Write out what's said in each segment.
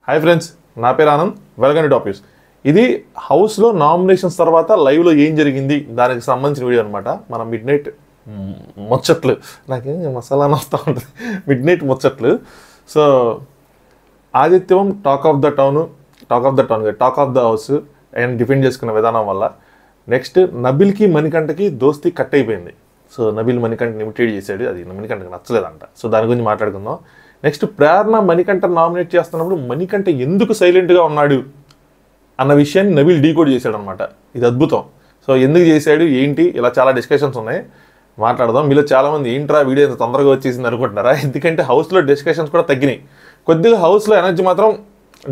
Hi friends, నా పేరు Anand. Welcome to top news. ఇది హౌస్లో నామినేషన్స్ తర్వాత లైవ్లో ఏం జరిగింది దానికి సంబంధించిన వీడియో అనమాట. మన మిడ్ నైట్ ముచ్చట్లు, నాకేం మసాలా వస్తూ ఉంటుంది, మిడ్ నైట్ ముచ్చట్లు. సో ఆదిత్యం talk of the house and defend చేసుకున్న విధానం వల్ల నెక్స్ట్ నబిల్కి మణికంఠకి దోస్తీ కట్ అయిపోయింది. సో నబిల్ మణికంఠని ఇమిటేట్ చేశాడు, అది మణికంఠకి నచ్చలేదంట. సో దాని గురించి మాట్లాడుకుందాం. నెక్స్ట్ ప్రేరణ మణికంఠ నామినేట్ చేస్తున్నప్పుడు మణికంఠ ఎందుకు సైలెంట్గా ఉన్నాడు అన్న విషయాన్ని నబిల్ డీకోడ్ చేశాడు అనమాట. ఇది అద్భుతం. సో ఎందుకు చేశాడు ఏంటి, ఇలా చాలా డిస్కషన్స్ ఉన్నాయి, మాట్లాడదాం. మీలో చాలామంది ఏంట్రా వీడియో ఎంత తొందరగా వచ్చేసింది అనుకుంటున్నారా? ఎందుకంటే హౌస్లో డిస్కషన్స్ కూడా తగ్గినాయి కొద్దిగా. హౌస్లో ఎనర్జీ మాత్రం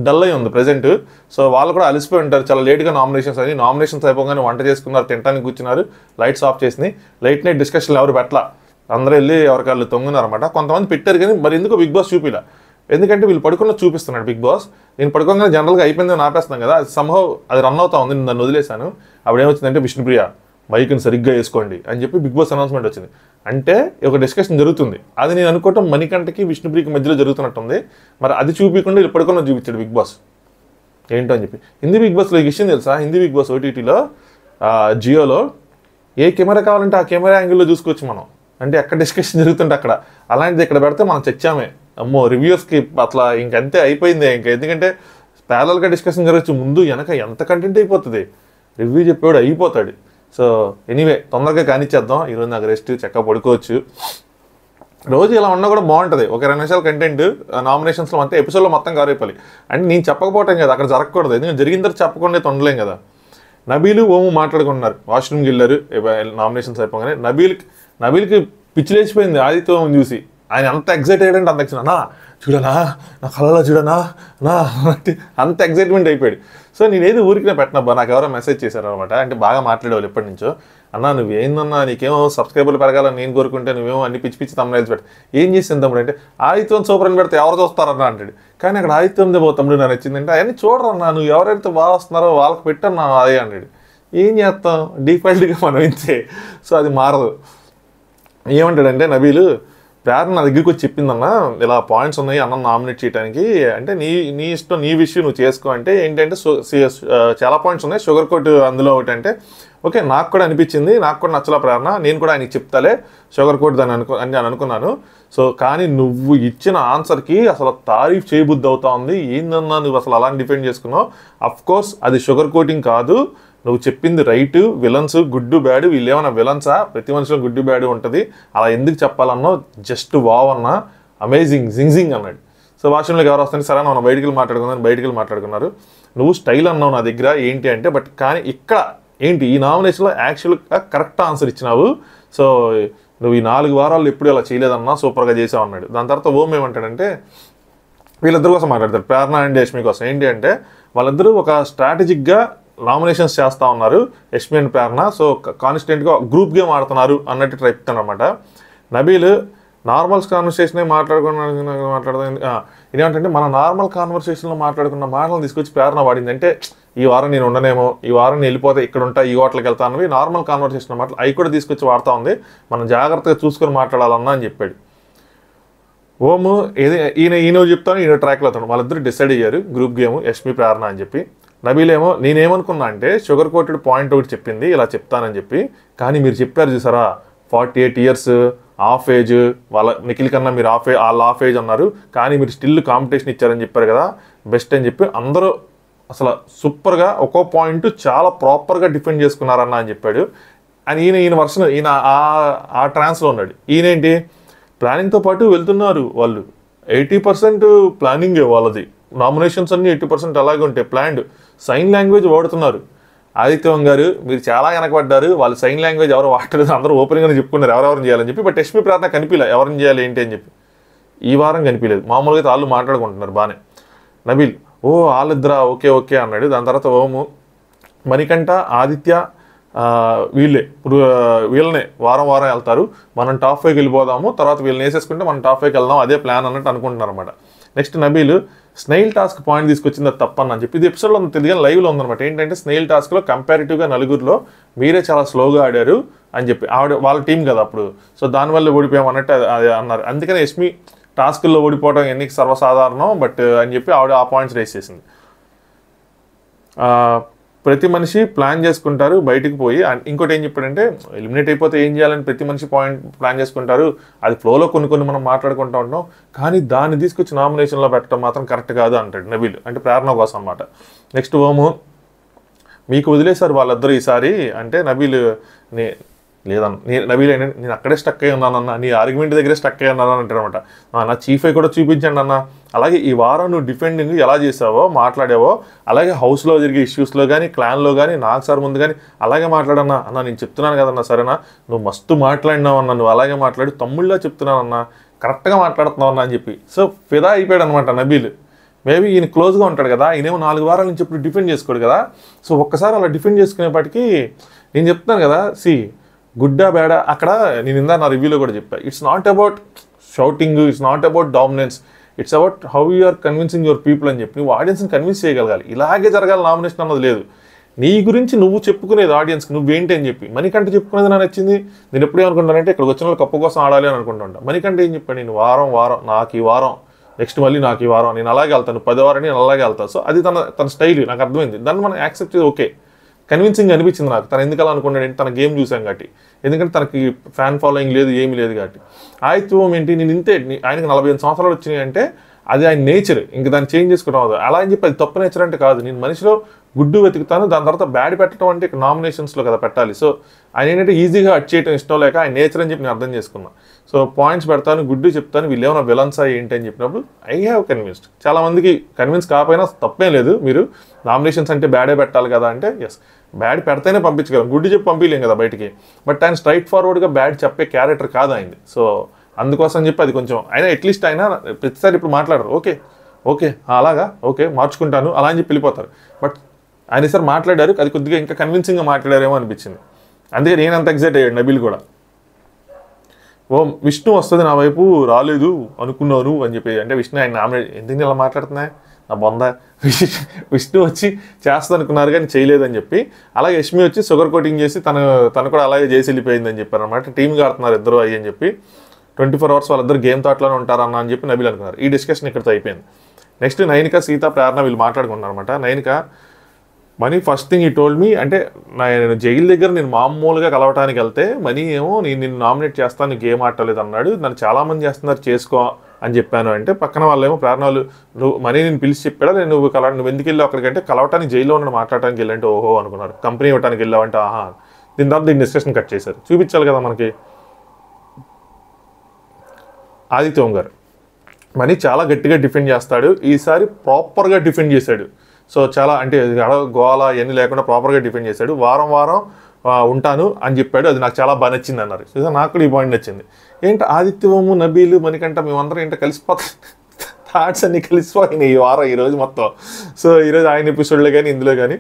డల్ అయి ఉంది ప్రజెంట్. సో వాళ్ళు కూడా అలసిపోయి ఉంటారు, చాలా లేట్గా నామినేషన్స్ అయిపోగానే వంట చేసుకున్నారు, తినడానికి కూర్చున్నారు, లైట్స్ ఆఫ్ చేసినాయి. లైట్ నైట్ డిస్కషన్లు ఎవరు పెట్టలా, అందరూ వెళ్ళి ఎవరికాళ్ళు తొంగున్నారన్నమాట. కొంతమంది పెట్టారు కానీ మరి ఎందుకో బిగ్ బాస్ చూపిలా. ఎందుకంటే వీళ్ళు పడుకున్న చూపిస్తున్నాడు బిగ్ బాస్. నేను పడుకోగానే జనరల్గా అయిపోయిందని ఆపేస్తున్నాను కదా, అది సంభవ్ అది రన్ అవుతా ఉంది. నేను దాన్ని వదిలేశాను. అప్పుడు ఏమొచ్చిందంటే విష్ణుప్రియ మైక్ని సరిగ్గా వేసుకోండి అని చెప్పి బిగ్ బాస్ అనౌన్స్మెంట్ వచ్చింది. అంటే ఒక డిస్కషన్ జరుగుతుంది, అది నేను అనుకోవటం మణికంఠకి విష్ణుప్రియకి మధ్యలో జరుగుతున్నట్టుంది. మరి అది చూపించకుండా వీళ్ళు పడుకున్న చూపించాడు బిగ్ బాస్ ఏంటో అని చెప్పి. హిందీ బిగ్ బాస్లో ఈ విషయం తెలుసా? హిందీ బిగ్ బాస్ ఓటీటీలో జియోలో ఏ కెమెరా కావాలంటే ఆ కెమెరా యాంగిల్లో చూసుకోవచ్చు మనం. అంటే ఎక్కడ డిస్కషన్ జరుగుతుంటే అక్కడ. అలాంటిది ఇక్కడ పెడితే మనం చచ్చామే. అమ్మో రివ్యూస్కి అట్లా ఇంకంతే అయిపోయింది ఇంకా. ఎందుకంటే ప్యారల్గా డిస్కషన్ జరగచ్చు, ముందు వెనక ఎంత కంటెంట్ అయిపోతుంది, రివ్యూ చెప్పేవాడు అయిపోతాడు. సో ఎనీవే తొందరగా కానిచ్చేద్దాం. ఈరోజు నాకు రెస్ట్, చక్కగా పడుకోవచ్చు. రోజు ఇలా ఉన్నా కూడా బాగుంటుంది. ఒక 2 నిమిషాల కంటెంట్ నామినేషన్స్లో అంతే, ఎపిసోడ్లో మొత్తం కవర్ అయిపోయి. అంటే నేను చెప్పకపోవటం కదా, అక్కడ జరగకూడదు. ఎందుకంటే జరిగిన తర్వాత చెప్పకుండా ఉండలేం కదా. నబీలు ఓము మాట్లాడుకుంటున్నారు, వాష్రూమ్కి వెళ్ళారు నామినేషన్స్ అయిపోగానే. నబీల్కి పిచ్చిలేసిపోయింది ఆదిత్యం చూసి. ఆయన అంత ఎగ్జైట్ అయ్యాడంటే అంత ఎక్సైట్, అన్నా చూడనా నా కళ్ళలో చూడనా నా అంత ఎగ్జైట్మెంట్ అయిపోయాడు. సో నేనేది ఊరికినే పెట్టినబ్బా, నాకు ఎవరో మెసేజ్ చేశారు అనమాట. అంటే బాగా మాట్లాడేవాళ్ళు ఎప్పటి నుంచో. అన్నా నువ్వేందన్నా, నీకేమో సబ్స్క్రైబర్లు పెరగాలని నేను కోరుకుంటే నువ్వేమో అన్ని పిచ్చి పిచ్చి తమ్ముళ్ళు పెట్టు, ఏం చేసింది తమ్ముడు అంటే ఆదిత్యం సూపర్ అని పెడితే ఎవరు చూస్తారన్నా అంటాడు. కానీ అక్కడ ఆదిత్యందే తమ్ముడు నాకు నచ్చిందంటే అవన్నీ చూడరన్నా, నువ్వు ఎవరైతే బాగా వస్తున్నారో వాళ్ళకి పెట్టన్నా అదే అన్నాడు. ఏం చేస్తాం, డిఫాల్ట్గా మనం ఇంతే. సో అది మారదు. ఏమంటాడంటే నబీలు, ప్రేరణ నా దగ్గరికి వచ్చి చెప్పిందన్నా ఇలా పాయింట్స్ ఉన్నాయి అన్న నామినేట్ చేయడానికి. అంటే నీ ఇష్టం, నీ విషయం నువ్వు చేసుకో. అంటే ఏంటంటే చాలా పాయింట్స్ ఉన్నాయి, షుగర్ కోట్ అందులో ఒకటి. అంటే ఓకే, నాకు కూడా అనిపించింది, నాకు కూడా నచ్చలా ప్రేరణ, నేను కూడా ఆయనకి చెప్తాలే షుగర్ కోట్ అని నేను అనుకున్నాను. సో కానీ నువ్వు ఇచ్చిన ఆన్సర్కి అసలు తారీఫ్ చేయబుద్ధి అవుతా ఉంది. ఏందన్నా నువ్వు అసలు అలా డిఫెండ్ చేసుకున్నావు. అఫ్కోర్స్ అది షుగర్ కోటింగ్ కాదు, నువ్వు చెప్పింది రైట్. విలన్స్ గుడ్డు బ్యాడ్, వీళ్ళు ఏమన్నా విలన్సా? ప్రతి మనిషిలో గుడ్డు బ్యాడ్ ఉంటుంది, అలా ఎందుకు చెప్పాలన్నో జస్ట్ వావ్ అన్నా, అమేజింగ్ జింగ్ అన్నాడు. సో వాష్రూమ్లోకి ఎవరు వస్తుంది, సరే మనం బయటికి వెళ్ళి మాట్లాడుకున్నారు. నువ్వు స్టైల్ అన్నావు నా దగ్గర ఏంటి అంటే, బట్ కానీ ఇక్కడ ఏంటి ఈ నామినేషన్లో యాక్చువల్గా కరెక్ట్ ఆన్సర్ ఇచ్చినావు. సో నువ్వు ఈ 4 వారాలు ఎప్పుడు ఇలా చేయలేదన్నా, సూపర్గా చేసావు అన్నాడు. దాని తర్వాత ఓం ఏమంటాడంటే, వీళ్ళిద్దరి కోసం మాట్లాడతారు, ప్రేరణ అండ్ యష్మి కోసం. ఏంటి అంటే వాళ్ళిద్దరూ ఒక స్ట్రాటజిక్గా నామినేషన్స్ చేస్తూ ఉన్నారు, యష్మి అండ్ ప్రేరణ. సో కాన్స్టెంట్గా గ్రూప్ గేమ్ ఆడుతున్నారు అన్నట్టు చెప్తాను అనమాట. నబీల్ నార్మల్ కాన్వర్సేషనే మాట్లాడదాం ఇదేంటంటే మన నార్మల్ కాన్వర్సేషన్లో మాట్లాడుకున్న మాటలను తీసుకొచ్చి ప్రేరణ వాడింది. అంటే ఈ వారం నేను ఉండనేమో, ఈ వారం నేను వెళ్ళిపోతే ఇక్కడ ఉంటా, ఈ హోటల్కి వెళ్తాను, నార్మల్ కాన్వర్సేషన్ మాటలు అవి కూడా తీసుకొచ్చి వాడుతూ ఉంది. మనం జాగ్రత్తగా చూసుకొని మాట్లాడాలన్నా అని చెప్పాడు. ఓము ఈయన చెప్తాను, ఈయన ట్రాక్లో అవుతాను. వాళ్ళిద్దరు డిసైడ్ అయ్యారు గ్రూప్ గేమ్ యష్మి ప్రేరణ అని చెప్పి. నబీలేమో నేనేమనుకున్నా అంటే షుగర్ కోటెడ్ పాయింట్ ఒకటి చెప్పింది ఇలా చెప్తానని చెప్పి, కానీ మీరు చెప్పారు చూసారా 48 years హాఫ్ ఏజ్, వాళ్ళ నిఖిల్ కన్నా మీరు వాళ్ళ హాఫ్ ఏజ్ అన్నారు, కానీ మీరు స్టిల్ కాంపిటీషన్ ఇచ్చారని చెప్పారు కదా బెస్ట్ అని చెప్పి అందరూ అసలు సూపర్గా ఒక్కో పాయింట్ చాలా ప్రాపర్గా డిఫెండ్ చేసుకున్నారన్న అని చెప్పాడు. అని ఈయన వర్షన్ ఈయన ఆ ట్రాన్స్లో ఉన్నాడు. ఈయనేంటి ప్లానింగ్తో పాటు వెళ్తున్నారు వాళ్ళు. 80% ప్లానింగే వాళ్ళది. నామినేషన్స్ అన్నీ 80% అలాగే ఉంటాయి, ప్లాన్డ్. సైన్ లాంగ్వేజ్ వాడుతున్నారు. ఆదిత్యం గారు మీరు చాలా వెనకబడ్డారు, వాళ్ళు సైన్ లాంగ్వేజ్ ఎవరు వాడలేదు, అందరూ ఓపెన్గానే చెప్పుకున్నారు ఎవరెవరిని చేయాలని చెప్పి. బట్ యష్మి ప్రేరణ కనిపించలే ఎవరిని చేయాలి ఏంటి అని చెప్పి. ఈ వారం కనిపించలేదు. మామూలుగా అయితే వాళ్ళు మాట్లాడుకుంటున్నారు బాగానే. నబీల్ వాళ్ళిద్దరా ఓకే అన్నాడు. దాని తర్వాత ఓము మణికంఠ ఆదిత్య వీళ్ళనే వారం వెళ్తారు, మనం టాప్ 5కి వెళ్ళిపోదాము, తర్వాత వీళ్ళని వేసేసుకుంటే మనం టాప్ 5కి వెళ్దాం, అదే ప్లాన్ అన్నట్టు అనుకుంటున్నారు అనమాట. Next Nabeel snail task point తీసుకొచ్చింది అది తప్పని అని చెప్పి. ఇది ఎపిసోడ్లో తెలియదు, లైవ్లో ఉందన్నమాట. ఏంటంటే స్నెయిల్ టాస్క్లో కంపారిటివ్గా నలుగురిలో మీరే చాలా స్లోగా ఆడారు అని చెప్పి. వాళ్ళ టీం కదా అప్పుడు, సో దానివల్ల ఓడిపోయాం అన్నట్టు అన్నారు. అందుకని యష్మి టాస్కుల్లో ఓడిపోవడం ఎన్నికి సర్వసాధారణం బట్ అని చెప్పి ఆవిడ ఆ పాయింట్స్ రేస్ చేసింది. ప్రతి మనిషి ప్లాన్ చేసుకుంటారు బయటికి పోయి. ఇంకోటి ఏం చెప్పాడంటే ఎలిమినేట్ అయిపోతే ఏం చేయాలని ప్రతి మనిషి ప్లాన్ చేసుకుంటారు, అది ఫ్లోలో కొన్ని మనం మాట్లాడుకుంటూ ఉంటాం, కానీ దాన్ని తీసుకొచ్చి నామినేషన్లో పెట్టడం మాత్రం కరెక్ట్ కాదు అంటాడు నబీల్, అంటే ప్రేరణ కోసం అన్నమాట. నెక్స్ట్ ఓము, మీకు వదిలేశారు వాళ్ళిద్దరూ ఈసారి అంటే నబీల్ లేదన్న నబీల్ నేను అక్కడే స్టక్ అయ్యి ఉన్నానన్న, నీ ఆర్గ్యుమెంట్ దగ్గరే స్టక్ అయ్యి ఉన్నాను అంటాడు అనమాట. నా చీఫ్ అయి కూడా చూపించండి అన్న. అలాగే ఈ వారం నువ్వు డిఫెండింగ్ ఎలా చేసావో మాట్లాడావో అలాగే హౌస్లో జరిగే ఇష్యూస్లో కానీ క్లాన్లో కానీ నాకు సార్ ముందు కానీ అలాగే మాట్లాడన్నా అన్న, నేను చెప్తున్నాను కదన్నా సరేనా, నువ్వు మస్తు మాట్లాడినావు అన్న, నువ్వు అలాగే మాట్లాడి తమ్ముళ్ళ చెప్తున్నానన్నా, కరెక్ట్గా మాట్లాడుతున్నావు అన్న అని చెప్పి సో ఫిదా అయిపోయాడు అనమాట నబీల్. మేబీ ఈయన క్లోజ్గా ఉంటాడు కదా, ఈయనేమో 4 వారాల నుంచి ఇప్పుడు డిఫెండ్ చేసుకోడు కదా, సో ఒక్కసారి అలా డిఫెండ్ చేసుకునేప్పటికీ నేను చెప్తాను కదా, గుడ్డా బేడా అక్కడ నేను ఇందా నా రివ్యూలో కూడా చెప్పాను, it's not about shouting, it's not about dominance, it's about how you are convincing your people అని చెప్పి నువ్వు ఆడియన్స్ని కన్విన్స్ చేయగలగాలి. ఇలాగే జరగాలి నామినేషన్ అన్నది లేదు. నీ గురించి నువ్వు చెప్పుకునేది ఆడియన్స్కి నువ్వేంటి అని చెప్పి. మణికంఠ చెప్పుకునేది నాకు నచ్చింది. నేను ఎప్పుడు ఏమనుకుంటానంటే ఇక్కడికి వచ్చిన వాళ్ళు కప్పు కోసం ఆడాలి అని అనుకుంటా. మణికంఠ ఏం చెప్పాను, నేను వారం నాకు ఈ వారం నెక్స్ట్ మళ్ళీ నాకు ఈ వారం నేను అలాగే వెళ్తాను, 10 వారం నేను అలాగే వెళ్తాను. సో అది తన స్టైల్ నాకు అర్థమైంది. దాన్ని మనం యాక్సెప్ట్ చేసి ఓకే కన్విన్సింగ్ అనిపించింది నాకు. తను ఎందుకు అలా అనుకున్నాడు, తన గేమ్ చూసాం కాబట్టి, ఎందుకంటే తనకి ఫ్యాన్ ఫాలోయింగ్ లేదు ఏమీ లేదు కాబట్టి. ఆయిత్వం ఏంటి, నేను ఇంతే, ఆయనకి 45 సంవత్సరాలు వచ్చినాయి అంటే అది ఆయన నేచర్, ఇంక దాన్ని చేంజ్ చేసుకోవడం అవుతుంది. అలా అని చెప్పి అది తప్పు నేచర్ అంటే కాదు. నేను మనిషిలో గుడ్డు వెతుకుతాను, దాని తర్వాత బ్యాడ్ పెట్టడం అంటే ఇక్కడ నామినేషన్స్లో కదా పెట్టాలి. సో ఆయన ఏంటంటే ఈజీగా అట్ చేయడం ఇష్టం లేక ఆయన నేచర్ అని చెప్పి నేను అర్థం చేసుకున్నాను. సో పాయింట్స్ పెడతాను, గుడ్డు చెప్తాను, వీళ్ళు ఏమైనా విలన్సా ఏంటి అని చెప్పినప్పుడు ఐ హ్యావ్ కన్విన్స్డ్. చాలామందికి కన్విన్స్ కాకపోయినా తప్పేం లేదు, మీరు నామినేషన్స్ అంటే బ్యాడే పెట్టాలి కదా అంటే ఎస్ బ్యాడ్ పెడితేనే పంపించగలం, గుడ్డు చెప్పి పంపించలేం కదా బయటికి. బట్ ఆయన స్ట్రైట్ ఫార్వర్డ్గా బ్యాడ్ చెప్పే క్యారెక్టర్ కాదు ఆయనది. సో అందుకోసం చెప్పి అది కొంచెం అయినా అట్లీస్ట్ ఆయన ప్రతిసారి ఇప్పుడు మాట్లాడరు, ఓకే అలాగా ఓకే మార్చుకుంటాను అలా అని చెప్పి వెళ్ళిపోతారు. బట్ ఆయన సార్ మాట్లాడారు, అది కొద్దిగా ఇంకా కన్విన్సింగ్గా మాట్లాడారేమో అనిపించింది. అందుకే నేను అంత ఎగ్జైట్ అయ్యాడు నబీల్ కూడా. విష్ణు వస్తుంది నా వైపు రాలేదు అనుకున్నాను అని చెప్పి, అంటే విష్ణు ఆయన నామినేట్ ఎందుకు ఇలా మాట్లాడుతున్నాయి నా బొంద, విష్ణు వచ్చి చేస్తుంది అనుకున్నారు కానీ చేయలేదు అని చెప్పి. అలాగే యష్మి వచ్చి షుగర్ కోటింగ్ చేసి తను కూడా అలాగే చేసి వెళ్ళిపోయిందని చెప్పారు అనమాట. టీమ్గా ఆడుతున్నారు ఇద్దరు అయ్యి అని చెప్పి, 24 అవర్స్ వాళ్ళిద్దరు గేమ్ థాట్లోనే ఉంటారన్న అని చెప్పి నబీల్ అనుకున్నారు. ఈ డిస్కషన్ ఇక్కడితో అయిపోయింది. నెక్స్ట్ నైనిక, సీత, ప్రేరణ వీళ్ళు మాట్లాడుకుంటున్నారు అనమాట. నైనిక మనీ ఫస్ట్ థింగ్ ఈ టోల్డ్ మీ, అంటే నేను జైలు దగ్గర నేను మామూలుగా కలవటానికి వెళ్తే మనీ ఏమో నిన్ను నామినేట్ చేస్తాను గేమ్ ఆడలేదు అన్నాడు, నన్ను చాలామంది చేస్తున్నారు చేసుకో అని చెప్పాను. అంటే పక్కన వాళ్ళేమో ప్రేరణ వాళ్ళు నువ్వు మనీ నేను పిలిచి చెప్పాడా, నేను నువ్వు ఎందుకు వెళ్ళావు అక్కడికంటే కలవటానికి జైల్లో ఉన్న మాట్లాడటానికి వెళ్ళంటే ఓహో అనుకున్నారు, కంపెనీ ఇవ్వడానికి వెళ్ళావంటే ఆహా. దీని తర్వాత దీన్ని డిస్కషన్ కట్ చేశారు, చూపించాలి కదా మనకి. ఆదిత్య ఓం గారు మనీ చాలా గట్టిగా డిఫెండ్ చేస్తాడు, ఈసారి ప్రాపర్గా డిఫెండ్ చేశాడు. సో చాలా అంటే గోల ఇవన్నీ లేకుండా ప్రాపర్గా డిఫెండ్ చేశాడు. వారం ఉంటాను అని చెప్పాడు, అది నాకు చాలా బాగా నచ్చింది అన్నారు. సో నాకు కూడా ఈ పాయింట్ నచ్చింది. ఏంటి ఆదిత్యము నబీలు మణికంఠ మేమందరం ఏంటో కలిసిపోతాం, థాట్స్ అన్నీ కలిసిపోయినాయి ఈ వారం ఈరోజు మొత్తం. సో ఈరోజు ఆయన ఎపిసోడ్లో కానీ ఇందులో కానీ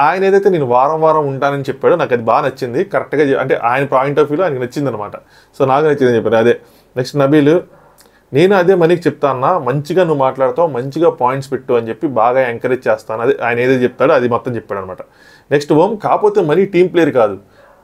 ఆయన ఏదైతే నేను వారం ఉంటానని చెప్పాడో నాకు అది బాగా నచ్చింది. కరెక్ట్గా అంటే ఆయన పాయింట్ ఆఫ్ వ్యూలో ఆయనకు నచ్చింది అనమాట. సో నాకు నచ్చిందని చెప్పారు. అదే నెక్స్ట్ నబీలు, నేను అదే మనీకి చెప్తాను, మంచిగా నువ్వు మాట్లాడతావు, మంచిగా పాయింట్స్ పెట్టు అని చెప్పి బాగా ఎంకరేజ్ చేస్తాను. అదే ఆయన ఏదైతే చెప్తాడో అది మొత్తం చెప్పాడు అనమాట. నెక్స్ట్ ఓం, కాకపోతే మనీ టీమ్ ప్లేయర్ కాదు,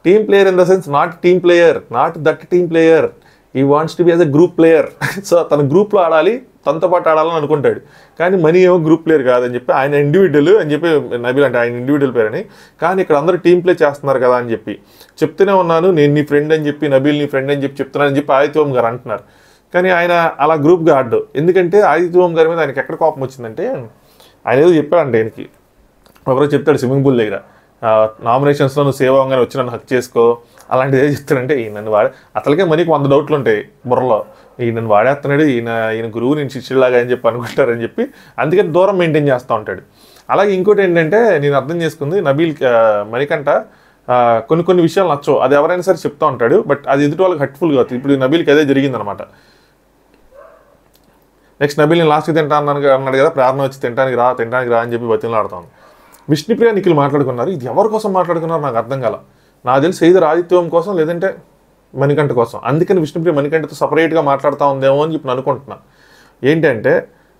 team player in the sense not team player, not that team player, ఈ wants to be as a group player. So తన గ్రూప్లో ఆడాలి, తనతో పాటు ఆడాలని అనుకుంటాడు, కానీ మనీ ఏమో గ్రూప్ ప్లేయర్ కాదని చెప్పి ఆయన ఇండివిజువల్ అని చెప్పి నబీల్ అంటే ఆయన ఇండివిజువల్ ప్లేయర్ అని, కానీ ఇక్కడ అందరూ టీమ్ ప్లే చేస్తున్నారు కదా అని చెప్పి చెప్తూనే ఉన్నాను, నేను నీ ఫ్రెండ్ అని చెప్పి నబీల్ నీ ఫ్రెండ్ అని చెప్పి చెప్తున్నానని చెప్పి ఆదిత్య ఓం గారు అంటున్నారు. కానీ ఆయన అలా గ్రూప్గా ఆడ్డు, ఎందుకంటే ఆదిత్య ఓం గారి మీద ఆయనకి ఎక్కడ కోపం వచ్చిందంటే ఆయన ఏదో చెప్పాడంటే ఆయనకి ఒకరోజు చెప్తాడు స్విమ్మింగ్ పూల్ దగ్గర, నామినేషన్స్లో నువ్వు సేవ్ అవ్వగానే వచ్చి నన్ను హక్ చేసుకో అలాంటిది ఏదో చెప్తాడంటే ఈ నన్ను అసలుకే మనకి 100 డౌట్లు ఉంటాయి బుర్రలో, ఈ నన్ను వాడేస్తున్నాడు, ఈయన గురువు నేను శిష్యులాగా అని చెప్పి అనుకుంటారని చెప్పి అందుకని దూరం మెయింటైన్ చేస్తూ ఉంటాడు. అలాగే ఇంకోటి ఏంటంటే నేను అర్థం చేసుకుంది నబీల్ మణికంఠ కొన్ని విషయాలు నచ్చవు, అది ఎవరైనా సరే చెప్తూ ఉంటాడు, బట్ అది ఎదుటి వాళ్ళకి హర్ట్ఫుల్గా అవుతుంది. ఇప్పుడు నబీల్కి అదే జరిగిందనమాట. నెక్స్ట్ నబీల్ నేను లాస్ట్కి తింటాను అన్నాడు కదా, ప్రేరణ వచ్చి తినడానికి రా అని చెప్పి బతిలాడుతాను. విష్ణుప్రియ నిఖిల్ మాట్లాడుకున్నారు, ఇది ఎవరి కోసం మాట్లాడుకున్నారు నాకు అర్థం కాల. నాకు తెలిసి either ఆదిత్యం కోసం లేదంటే మణికంఠ కోసం, అందుకని విష్ణుప్రియ మణికంఠతో సపరేట్గా మాట్లాడుతూ ఉందేమో అని చెప్పి నేను అనుకుంటున్నా. ఏంటంటే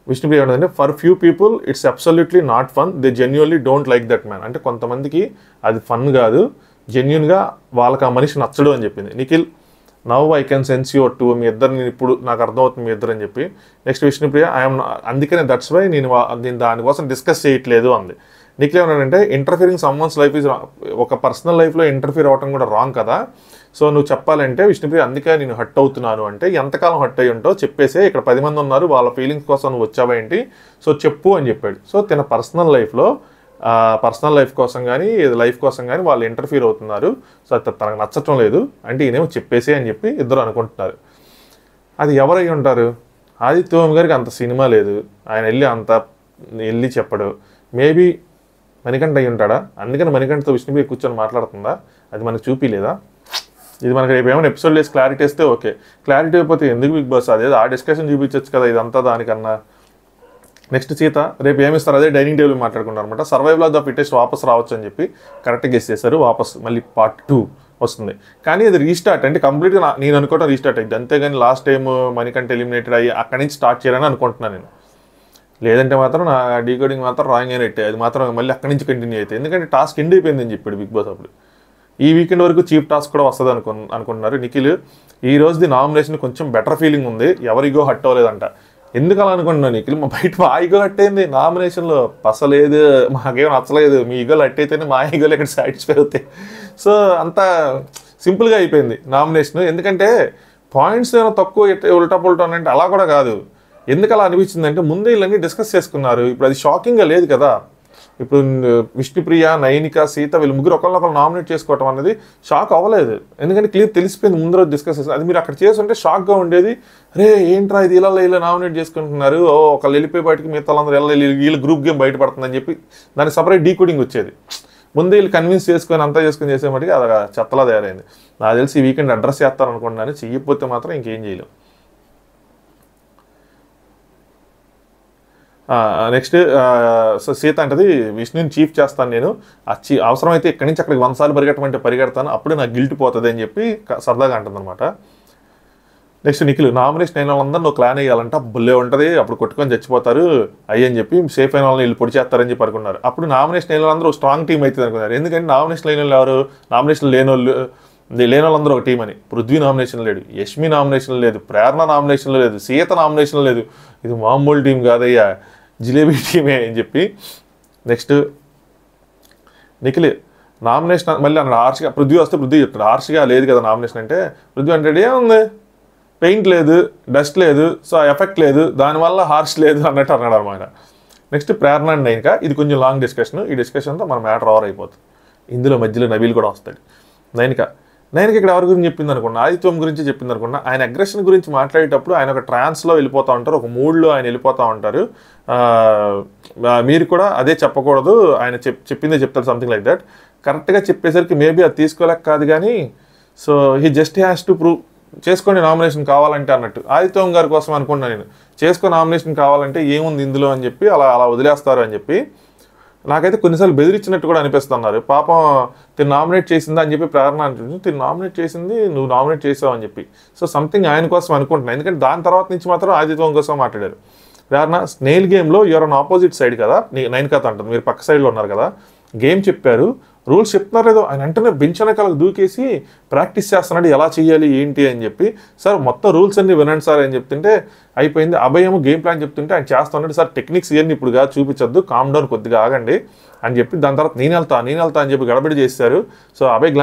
విష్ణుప్రియ ఏంటంటే for few people it's absolutely not fun, they genuinely don't like that man. అంటే కొంతమందికి అది ఫన్ కాదు, జెన్యున్గా వాళ్ళకి ఆ మనిషి నచ్చడు అని చెప్పింది. Nikhil now I can sense your two, మీ ఇద్దరు నేను ఇప్పుడు నాకు అర్థమవుతుంది మీ ఇద్దరు అని చెప్పి. నెక్స్ట్ విష్ణుప్రియ ఐఎమ్, అందుకనే దట్స్ వై నేను దానికోసం డిస్కస్ చేయట్లేదు అంది. నిఖిల్ ఏమన్నాడంటే ఇంటర్ఫియరింగ్ సమ్వన్స్ లైఫ్ ఈజ్, ఒక పర్సనల్ లైఫ్లో ఇంటర్ఫియర్ అవ్వడం కూడా రాంగ్ కదా, సో నువ్వు చెప్పాలంటే విష్ణుప్రియ అందుకే నేను హట్ అవుతున్నాను అంటే, ఎంతకాలం హట్ అయ్యి ఉంటావు చెప్పేసే, ఇక్కడ 10 మంది ఉన్నారు వాళ్ళ ఫీలింగ్స్ కోసం నువ్వు వచ్చావా ఏంటి, సో చెప్పు అని చెప్పాడు. సో తన పర్సనల్ లైఫ్ కోసం కానీ లైఫ్ కోసం కానీ వాళ్ళు ఇంటర్ఫియర్ అవుతున్నారు, సో తనకు నచ్చటం లేదు అంటే ఈయనేమో చెప్పేసే అని చెప్పి ఇద్దరు అనుకుంటున్నారు. అది ఎవరై ఉంటారు? ఆదిత్య ఓం గారికి అంత సినిమా లేదు, ఆయన వెళ్ళి చెప్పడు. మేబీ మణికంఠ అయ్యి ఉంటాడా, అందుకని మణికంఠతో విష్ణుప్రియ కూర్చొని మాట్లాడుతుందా, అది మనకు చూపిలేదా? ఇది మనకి రేపు ఏమైనా ఎపిసోడ్ వేసి క్లారిటీ ఇస్తే ఓకే, క్లారిటీ అయిపోతే ఎందుకు బిగ్ బాస్, అదే ఆ డిస్కషన్ చూపించవచ్చు కదా ఇదంతా దానికన్నా. నెక్స్ట్ సీత రేపు ఏమిస్తారు అదే డైనింగ్ టేబుల్ మాట్లాడుకుంటారు అనమాట. సర్వైవల్ ఆఫ్ ద ఫిట్టెస్ట్ వాపస్ రావచ్చు అని చెప్పి కరెక్ట్గా గెస్ చేశారు, వాపస్ మళ్ళీ పార్ట్ 2 వస్తుంది. కానీ అది రీస్టార్ట్ అంటే కంప్లీట్గా నేను అనుకోవడం రీస్టార్ట్ అయింది, అంతేగాని లాస్ట్ టైం మణికంఠ ఎలిమినేటెడ్ అయ్యి అక్కడి నుంచి స్టార్ట్ చేయాలని అనుకుంటున్నాను నేను. లేదంటే మాత్రం నా డీకోడింగ్ మాత్రం రాంగ్ అయినట్టే, అది మాత్రం మళ్ళీ అక్కడి నుంచి కంటిన్యూ అవుతుంది. ఎందుకంటే టాస్క్ ఎండ్ అయిపోయింది అని చెప్పాడు బిగ్ బాస్ అప్పుడు. ఈ వీకెండ్ వరకు చీఫ్ టాస్క్ కూడా వస్తుంది అనుకుంటున్నారు. నిఖిల్ ఈ రోజుది నామినేషన్ కొంచెం బెటర్ ఫీలింగ్ ఉంది, ఎవరిగో హట్ అవ్వలేదంట. ఎందుకు అలా అనుకుంటున్నాను నిఖిల్, మా ఈగో హట్ అయింది నామినేషన్లో, పసలేదు మాకేం నచ్చలేదు, మీ ఈగోలు హట్ అయితేనే మా ఈగోలు ఇక్కడ సాటిస్ఫై అవుతాయి. సో అంతా సింపుల్గా అయిపోయింది నామినేషన్. ఎందుకంటే పాయింట్స్ ఏమైనా తక్కువ ఉల్టా పుల్టా అంటే అలా కూడా కాదు. ఎందుకు అలా అనిపించింది అంటే ముందు వీళ్ళన్నీ డిస్కస్ చేసుకున్నారు, ఇప్పుడు అది షాకింగ్గా లేదు కదా. ఇప్పుడు విష్ణుప్రియ, నైనిక, సీత వీళ్ళు ముగ్గురు ఒకళ్ళొకరు నామినేట్ చేసుకోవటం అనేది షాక్ అవ్వలేదు, ఎందుకంటే క్లియర్ తెలిసిపోయింది ముందు రోజు డిస్కస్ చేసి. అది మీరు అక్కడ చేస్తుంటే షాక్గా ఉండేది, రే ఏంట్రా ఇది ఇలా నామినేట్ చేసుకుంటున్నారు, ఒకళ్ళు వెళ్ళిపోయి బయటకు మిగతా వాళ్ళందరూ వీళ్ళు గ్రూప్ గేమ్ బయటపడుతుందని చెప్పి దానికి సపరేట్ డీకోడింగ్ వచ్చేది. ముందు వీళ్ళు కన్విన్స్ చేసుకొని అంతా చేసుకొని చేసే మటుకు అది చెత్తలా తయారైంది. నాకు తెలిసి ఈ వీకెండ్ అడ్రస్ చేస్తారు అనుకుంటున్నాను, చెయ్యకపోతే మాత్రం ఇంకేం చేయలేం. నెక్స్ట్ సో సీత అంటది విష్ణుని చీఫ్ చేస్తాను నేను, అవసరమైతే ఇక్కడి నుంచి అక్కడికి 100 సార్లు పరిగెట్టమంటే పరిగెడతాను, అప్పుడు నాకు గిల్ట్ పోతుంది అని చెప్పి సరదాగా అంటుందన్నమాట. నెక్స్ట్ నిఖిల్ నామినేషన్ అయిన వాళ్ళందరూ నువ్వు క్లాన్ వేయాలంట, బుల్లే ఉంటుంది, అప్పుడు కొట్టుకొని చచ్చిపోతారు అయ్యని చెప్పి సేఫ్ అయిన వాళ్ళని వీళ్ళు పొడి చేస్తారని చెప్పి అనుకున్నారు. అప్పుడు నామినేషన్ అయిన వాళ్ళందరూ స్ట్రాంగ్ టీం అవుతుంది అనుకున్నారు. ఎందుకంటే నామినేషన్ అయిన వాళ్ళు ఎవరు, నామినేషన్ లేని వాళ్ళందరూ ఒక టీం అని. పృథ్వీ నామినేషన్ లేడు, యష్మి నామినేషన్ లేదు, ప్రేరణ నామినేషన్ లేదు, సీత నామినేషన్ లేదు, ఇది మామూలు టీం కాదయ్యా, జిలేబీ టీమే అని చెప్పి. నెక్స్ట్ నిఖిల్ నామినేషన్ మళ్ళీ అన్నాడు హార్ష్గా, పృథ్వీ వస్తే పృథ్వీ చెప్తాడు హార్ష్గా లేదు కదా నామినేషన్ అంటే, పృథ్వీ అంటే ఏముంది పెయింట్ లేదు, డస్ట్ లేదు, సో ఎఫెక్ట్ లేదు, దానివల్ల హార్ష్ లేదు అన్నట్టు అన్నాడు అనమాట. నెక్స్ట్ ప్రేరణ అండ్ నైనిక, ఇది కొంచెం లాంగ్ డిస్కషన్, ఈ డిస్కషన్తో మన మ్యాటర్ ఓవర్ అయిపోతుంది. ఇందులో మధ్యలో నబీల్ కూడా వస్తాడు. నైనిక ఇక్కడ ఎవరి గురించి చెప్పింది అనుకున్నా, ఆదిత్యం గురించి చెప్పింది అనుకున్నా. ఆయన అగ్రెషన్ గురించి మాట్లాడేటప్పుడు ఆయన ఒక ట్రాన్స్లో వెళ్ళిపోతూ ఉంటారు, ఒక మూడ్లో ఆయన వెళ్ళిపోతూ ఉంటారు. మీరు కూడా అదే చెప్పకూడదు, ఆయన చెప్పిందే చెప్తారు, సంథింగ్ లైక్ దట్. కరెక్ట్గా చెప్పేసరికి మేబీ అది తీసుకోలేక కాదు కానీ, so he just has to prove చేసుకోండి నామినేషన్ కావాలంటే అన్నట్టు. ఆదిత్యం గారి కోసం అనుకున్నాను నేను, చేసుకొని నామినేషన్ కావాలంటే ఏముంది ఇందులో అని చెప్పి అలా వదిలేస్తారు అని చెప్పి. నాకైతే కొన్నిసార్లు బెదిరించినట్టు కూడా అనిపిస్తున్నారు. పాపం తిను నామినేట్ చేసిందా అని చెప్పి ప్రేరణ అంటుంది, తిను నామినేట్ చేసింది నువ్వు నామినేట్ చేసావు అని చెప్పి. సో సంథింగ్ ఆయన కోసం అనుకుంటున్నాను, ఎందుకంటే దాని తర్వాత నుంచి మాత్రం ఆదిత్యం కోసం మాట్లాడారు. ప్రేరణ స్నేల్ గేమ్లో యూఆర్ ఆన్ ఆపోజిట్ సైడ్ కదా, నైనిక అంటుంది, మీరు పక్క సైడ్లో ఉన్నారు కదా, గేమ్ చెప్పారు, రూల్స్ చెప్తున్నారు లేదో, ఆయన వెంటనే బెంచ్ వెనకాలకు దూకేసి ప్రాక్టీస్ చేస్తున్నాడు ఎలా చేయాలి ఏంటి అని చెప్పి. సార్ మొత్తం రూల్స్ అన్ని వినండి సార్ అని చెప్తుంటే అయిపోయింది. అభయము గేమ్ ప్లాన్ చెప్తుంటే ఆయన చేస్తున్నాడు, సార్ టెక్నిక్స్ ఇవన్నీ ఇప్పుడు చూపించొద్దు, కామ్ డౌన్ కొద్దిగా ఆగండి అని చెప్పి. దాని తర్వాత నేను వెళ్తా అని చెప్పి గడబడి చేశారు. సో అభయ్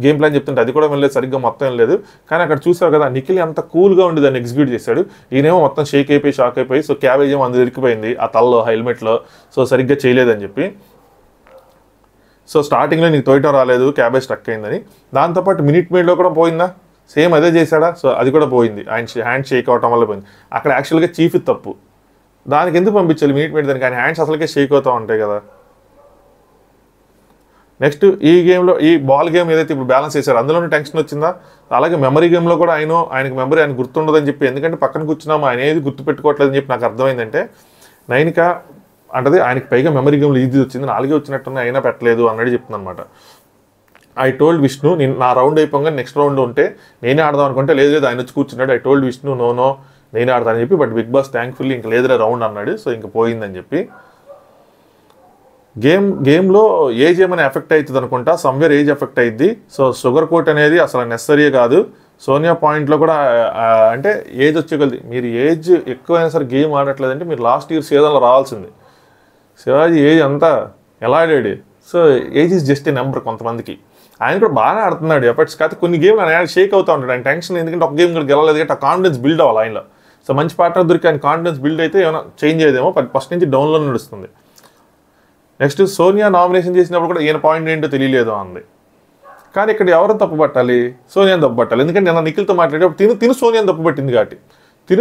గేమ్ ప్లాన్ చెప్తుంటే అది కూడా వెళ్ళలేదు, సరిగ్గా మొత్తం లేదు. కానీ అక్కడ చూసారు కదా నిఖిల్ అంత కూల్గా ఉండి దాన్ని ఎగ్జిక్యూట్ చేశాడు, ఈయనేమో మొత్తం షేక్ అయిపోయి సో క్యాబేజ్ ఏమో అందులో ఇరికిపోయింది ఆ తలలో హెల్మెట్లో, సో సరిగ్గా చేయలేదని చెప్పి. సో స్టార్టింగ్లో నీకు తోయటం రాలేదు, క్యాబేజ్ స్ట్రక్ అయిందని. దాంతోపాటు మినిట్ మేడ్లో కూడా పోయిందా, సేమ్ అదే చేశాడా, సో అది కూడా పోయింది, ఆయన హ్యాండ్ షేక్ అవటం వల్ల పోయింది. అక్కడ యాక్చువల్గా చీఫ్ తప్పు, దానికి ఎందుకు పంపించాలి మినిట్ మేడ్ దానికి, ఆయన హ్యాండ్స్ అసలుకే షేక్ అవుతూ ఉంటాయి కదా. నెక్స్ట్ ఈ గేమ్లో ఈ బాల్ గేమ్ ఏదైతే ఇప్పుడు బ్యాలెన్స్ చేశారో అందులోనే టెన్షన్ వచ్చిందా. అలాగే మెమరీ గేమ్లో కూడా ఆయనకు మెమరీ ఆయన గుర్తుండదని చెప్పి, ఎందుకంటే పక్కన కూర్చున్నాము ఆయన ఏది గుర్తుపెట్టుకోవట్లేదని చెప్పి నాకు అర్థమైందంటే, నైనిక అంటది ఆయనకి పైగా మెమరీ గేమ్లో ఈజీ వచ్చింది, 4 వచ్చినట్టున్నా అయినా పెట్టలేదు అన్నట్టు చెప్తుంది అనమాట. ఐ టోల్డ్ విష్ణు నేను నా రౌండ్ అయిపోగా నెక్స్ట్ రౌండ్ ఉంటే నేనే ఆడదాం అనుకుంటే లేదు ఆయన వచ్చి కూర్చున్నాడు, ఐ టోల్డ్ విష్ణు నో నేనే ఆడతానని చెప్పి. బట్ బిగ్ బాస్ థ్యాంక్ఫుల్లీ ఇంక లేదురా రౌండ్ అన్నాడు, సో ఇంక పోయిందని చెప్పి. గేమ్లో ఏజ్ ఏమైనా ఎఫెక్ట్ అవుతుంది అనుకుంటా, సమ్వేర్ ఏజ్ ఎఫెక్ట్ అయ్యిద్ది. సో షుగర్ కోట్ అనేది అసలు నెసరీ కాదు, సోనియా పాయింట్లో కూడా అంటే ఏజ్ వచ్చే కొద్ది మీరు ఏజ్ ఎక్కువైనా సరే గేమ్ ఆడట్లేదంటే మీరు లాస్ట్ ఇయర్ సీజన్లో రావాల్సింది. శివాజీ ఏజ్ అంతా ఎలా ఆడాడు. So age is just a number కొంతమందికి. ఆయన కూడా బాగానే ఆడుతున్నాడు ఎఫర్ట్స్, కాకపోతే కొన్ని గేమ్లు ఆయన షేక్ అవుతూ ఉంటాడు. ఆయన టెన్షన్ ఎందుకంటే ఒక గేమ్ కూడా గెలవలేదు కాబట్టి ఆ కాన్ఫిడెన్స్ బిల్డ్ అవ్వాలి ఆయనలో. సో మంచి పార్ట్నర్ దొరికి ఆయన కాన్ఫిడెన్స్ బిల్డ్ అయితే ఏమైనా చేంజ్ అయ్యేదేమో, ఫస్ట్ నుంచి డౌన్లో నడుస్తుంది. నెక్స్ట్ సోనియా నామినేషన్ చేసినప్పుడు కూడా ఈయన పాయింట్ ఏంటో తెలియలేదు అంది. కానీ ఇక్కడ ఎవరు తప్పు పట్టాలి? సోనియాని తప్పు పట్టాలి. ఎందుకంటే నేను నిఖిల్తో మాట్లాడేటప్పుడు తిను సోనియాని తప్పు పట్టింది కాబట్టి.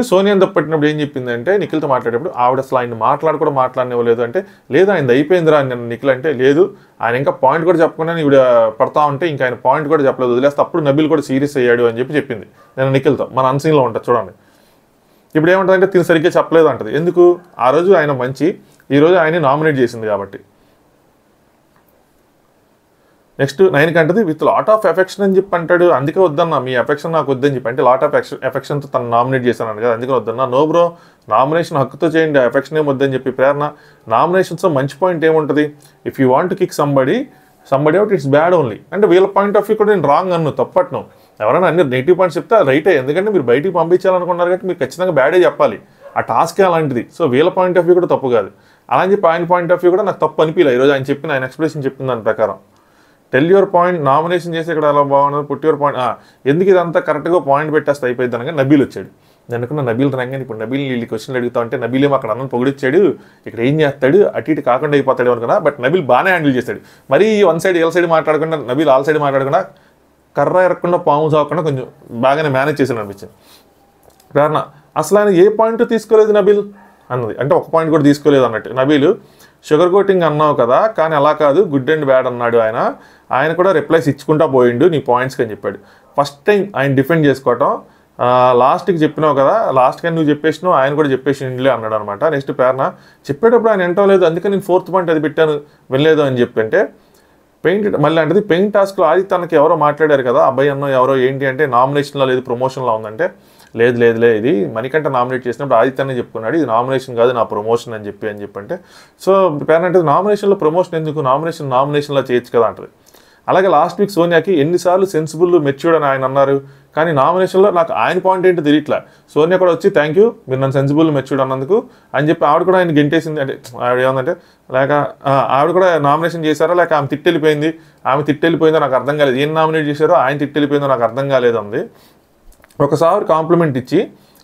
సోనియాని తప్పు పట్టినప్పుడు ఏం చెప్పిందంటే నిఖిల్తో మాట్లాడేటప్పుడు ఆవిడ అసలు ఆయన కూడా మాట్లాడనివ్వలేదు అంటే, లేదు ఆయన అయిపోయిందిరా అని నిఖిల్ అంటే, లేదు ఆయన ఇంకా పాయింట్ కూడా చెప్పకుండా ఈవిడ పడతా ఉంటే ఇంకా ఆయన పాయింట్ కూడా చెప్పలేదు వదిలేస్తే అప్పుడు నబీల్ కూడా సీరియస్ అయ్యాడు అని చెప్పింది నేను నిఖిల్తో. మన అన్సీన్లో ఉంటుంది చూడండి. ఇప్పుడు ఏమంటుందంటే తిను సరిగ్గా చెప్పలేదు అంటది. ఎందుకు? ఆ రోజు ఆయన మంచి, ఈరోజు ఆయన్ని నామినేట్ చేసింది కాబట్టి. నెక్స్ట్ 9కి అంటది విత్ లాట్ ఆఫ్ ఎఫెక్షన్ అని చెప్పి అంటాడు. అందుకే వద్దన్నా, మీ ఎఫెక్షన్ నాకు వద్దని చెప్పి అంటే లాట్ ఆఫ్ ఎఫెక్షన్తో తను నామినేట్ చేశాను కదా, అందుకే వద్దన్నా. నో బ్రో, నామినేషన్ హక్కుతో చేయండి, ఎఫెక్షన్ ఏమి వద్దని చెప్పి ప్రేరణ. నామినేషన్స్లో మంచి పాయింట్ ఏముంటుంది? If you want to kick somebody out it's bad only. అంటే వీళ్ళ పాయింట్ ఆఫ్ వ్యూ కూడా నేను రాంగ్ అన్ను, తప్పట్ను. ఎవరైనా అన్ని నెగిటివ్ పాయింట్స్ చెప్తే రైటే, ఎందుకంటే మీరు బయటికి పంపించాలనుకున్నారు కాబట్టి మీరు ఖచ్చితంగా బ్యాడే చెప్పాలి. ఆ టాస్కే అలాంటిది. సో వీళ్ళ పాయింట్ ఆఫ్ వ్యూ కూడా తప్పు కాదు. అలా అని చెప్పి ఆయన పాయింట్ ఆఫ్ వ్యూ కూడా నాకు తప్పు అనిపించలేదు ఈరోజు ఆయన ఎక్స్ప్రెషన్ చెప్పిన దాని ప్రకారం. టెల్ యువర్ పాయింట్, నామినేషన్ చేసి ఇక్కడ అలా బాగున్నది, పుట్ యువర్ పాయింట్. ఎందుకు ఇదంతా కరెక్ట్గా పాయింట్ పెట్టేస్తే అయిపోయింది అనగా నబీల్ వచ్చాడు. నేను అనుకున్న నబీల్ రంగానే ఇప్పుడు నబీల్ వీళ్ళు క్వశ్చన్లు అడుగుతా ఉంటే నబీల్ ఏమో అక్కడ అన్నం పొగిడిచ్చాడు, ఇక్కడ ఏం చేస్తాడు, అటు ఇటు కాకుండా అయిపోతాడు అనుకున్నా. బట్ నబీల్ బాగానే హ్యాండిల్ చేస్తాడు. మరీ వన్ సైడ్ ఎల్ సైడ్ మాట్లాడకుండా నబీల్ ఆల్ సైడ్ మాట్లాడకుండా కర్ర ఎరకుండా పాము సాగకుండా కొంచెం బాగానే మేనేజ్ చేశాను అనిపించింది. ప్రేరణ అసలు ఆయన ఏ పాయింట్ తీసుకోలేదు నబీల్ అన్నది, అంటే ఒక పాయింట్ కూడా తీసుకోలేదు అన్నట్టు. నబీల్ షుగర్ కోటింగ్ అన్నావు కదా, కానీ అలా కాదు, గుడ్ అండ్ బ్యాడ్ అన్నాడు ఆయన కూడా రిప్లైస్ ఇచ్చుకుంటా పోయిండు నీ పాయింట్స్కి అని చెప్పాడు. ఫస్ట్ టైం ఆయన డిఫెండ్ చేసుకోవటం. లాస్ట్కి చెప్పినావు కదా, లాస్ట్ కానీ నువ్వు చెప్పేసినావు, ఆయన కూడా చెప్పేసిండులే అన్నాడు అనమాట. నెక్స్ట్ ప్రేరణ చెప్పేటప్పుడు ఆయన ఎంటో లేదు, అందుకని నేను 4th పాయింట్ అది పెట్టాను వెళ్ళలేదు అని చెప్పి అంటే మళ్ళీ అంటే పెయింట్ టాస్క్లో తనకి ఎవరో మాట్లాడారు కదా, అబ్బాయి అన్నో ఎవరో ఏంటి అంటే నామినేషన్లో లేదు ప్రమోషన్లో ఉందంటే, లేదులే ఇది మణికంఠ నామినేట్ చేసినప్పుడు ఆదిత్యనే చెప్పుకున్నాడు, ఇది నామినేషన్ కాదు నా ప్రమోషన్ అని చెప్పంటే. సో పేరెంట్ నామినేషన్లో ప్రమోషన్ ఎందుకు, నామినేషన్లో చేయొచ్చు కదా అంటది. అలాగే లాస్ట్ వీక్ సోనియాకి ఎన్నిసార్లు సెన్సిబుల్ మెచ్యూర్డ్ అని ఆయన అన్నారు, కానీ నామినేషన్లో నాకు ఆయన పాయింట్ ఏంటో తెలియట్లే. సోనియా కూడా వచ్చి థ్యాంక్ యూ మీరు నన్ను సెన్సిబుల్ మెచ్యూర్డ్ అన్నందుకు అని చెప్పి ఆవిడ కూడా ఆయన గెంటేసింది. అంటే ఆవిడ ఏమందంటే లేక ఆవిడ కూడా నామినేషన్ చేశారా లేక ఆమె తిట్టెళ్ళిపోయిందో నాకు అర్థం కాలేదు, ఏం నామినేట్ చేశారో ఆయన తిట్టెళ్ళిపోయిందో నాకు అర్థం కాలేదు అంది. ఒకసారి కాంప్లిమెంట్ ఇచ్చి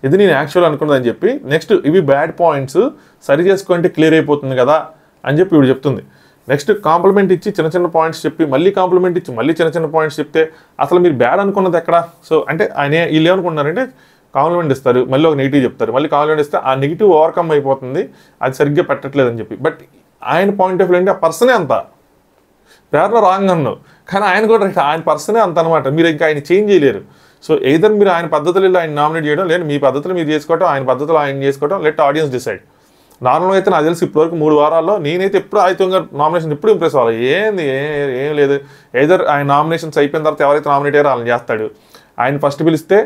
ఇది నేను యాక్చువల్ అనుకున్నదని చెప్పి నెక్స్ట్ ఇవి బ్యాడ్ పాయింట్స్ సరి చేసుకుంటే క్లియర్ అయిపోతుంది కదా అని చెప్పి ఇప్పుడు చెప్తుంది. నెక్స్ట్ కాంప్లిమెంట్ ఇచ్చి చిన్న పాయింట్స్ చెప్పి మళ్ళీ కాంప్లిమెంట్ ఇచ్చి మళ్ళీ చిన్న పాయింట్స్ చెప్తే అసలు మీరు బ్యాడ్ అనుకున్నది ఎక్కడ? సో అంటే ఆయన వీళ్ళు ఏమనుకుంటున్నారంటే కాంప్లిమెంట్ ఇస్తారు, మళ్ళీ ఒక నెగిటివ్ చెప్తారు, మళ్ళీ కాంప్లిమెంట్ ఇస్తే ఆ నెగిటివ్ ఓవర్కమ్ అయిపోతుంది, అది సరిగ్గా పెట్టట్లేదు అని చెప్పి. బట్ ఆయన పాయింట్ ఆఫ్ వ్యూ అంటే ఆ పర్సనే అంత ప్రేరణ రాంగ్ అన్నావు, కానీ ఆయన కూడా ఆయన పర్సనే అంత అనమాట. మీరు ఇంకా ఆయన చేంజ్ చేయలేరు. సో ఎయిదర్ మీరు ఆయన పద్ధతులలో ఆయన నామినేట్ చేయడం, లేదా మీ పద్ధతులు మీరు చేసుకోవడం, ఆయన పద్ధతులు ఆయన చేసుకోవడం, లెట్ ఆడియన్స్ డిసైడ్. నార్మల్గా అయితే నాకు తెలిసి ఇప్పటివరకు 3 వారాల్లో నేనైతే ఎప్పుడు ఆదిత్యంగా నామినేషన్ ఎప్పుడు ఇంప్రెస్ అవ్వాలి. ఏం లేదు, ఎయిదర్ ఆయన నామినేషన్స్ అయిపోయిన తర్వాత ఎవరైతే నామినేట్ అయ్యారో వాళ్ళని చేస్తాడు, ఆయన ఫస్ట్ పిలిస్తే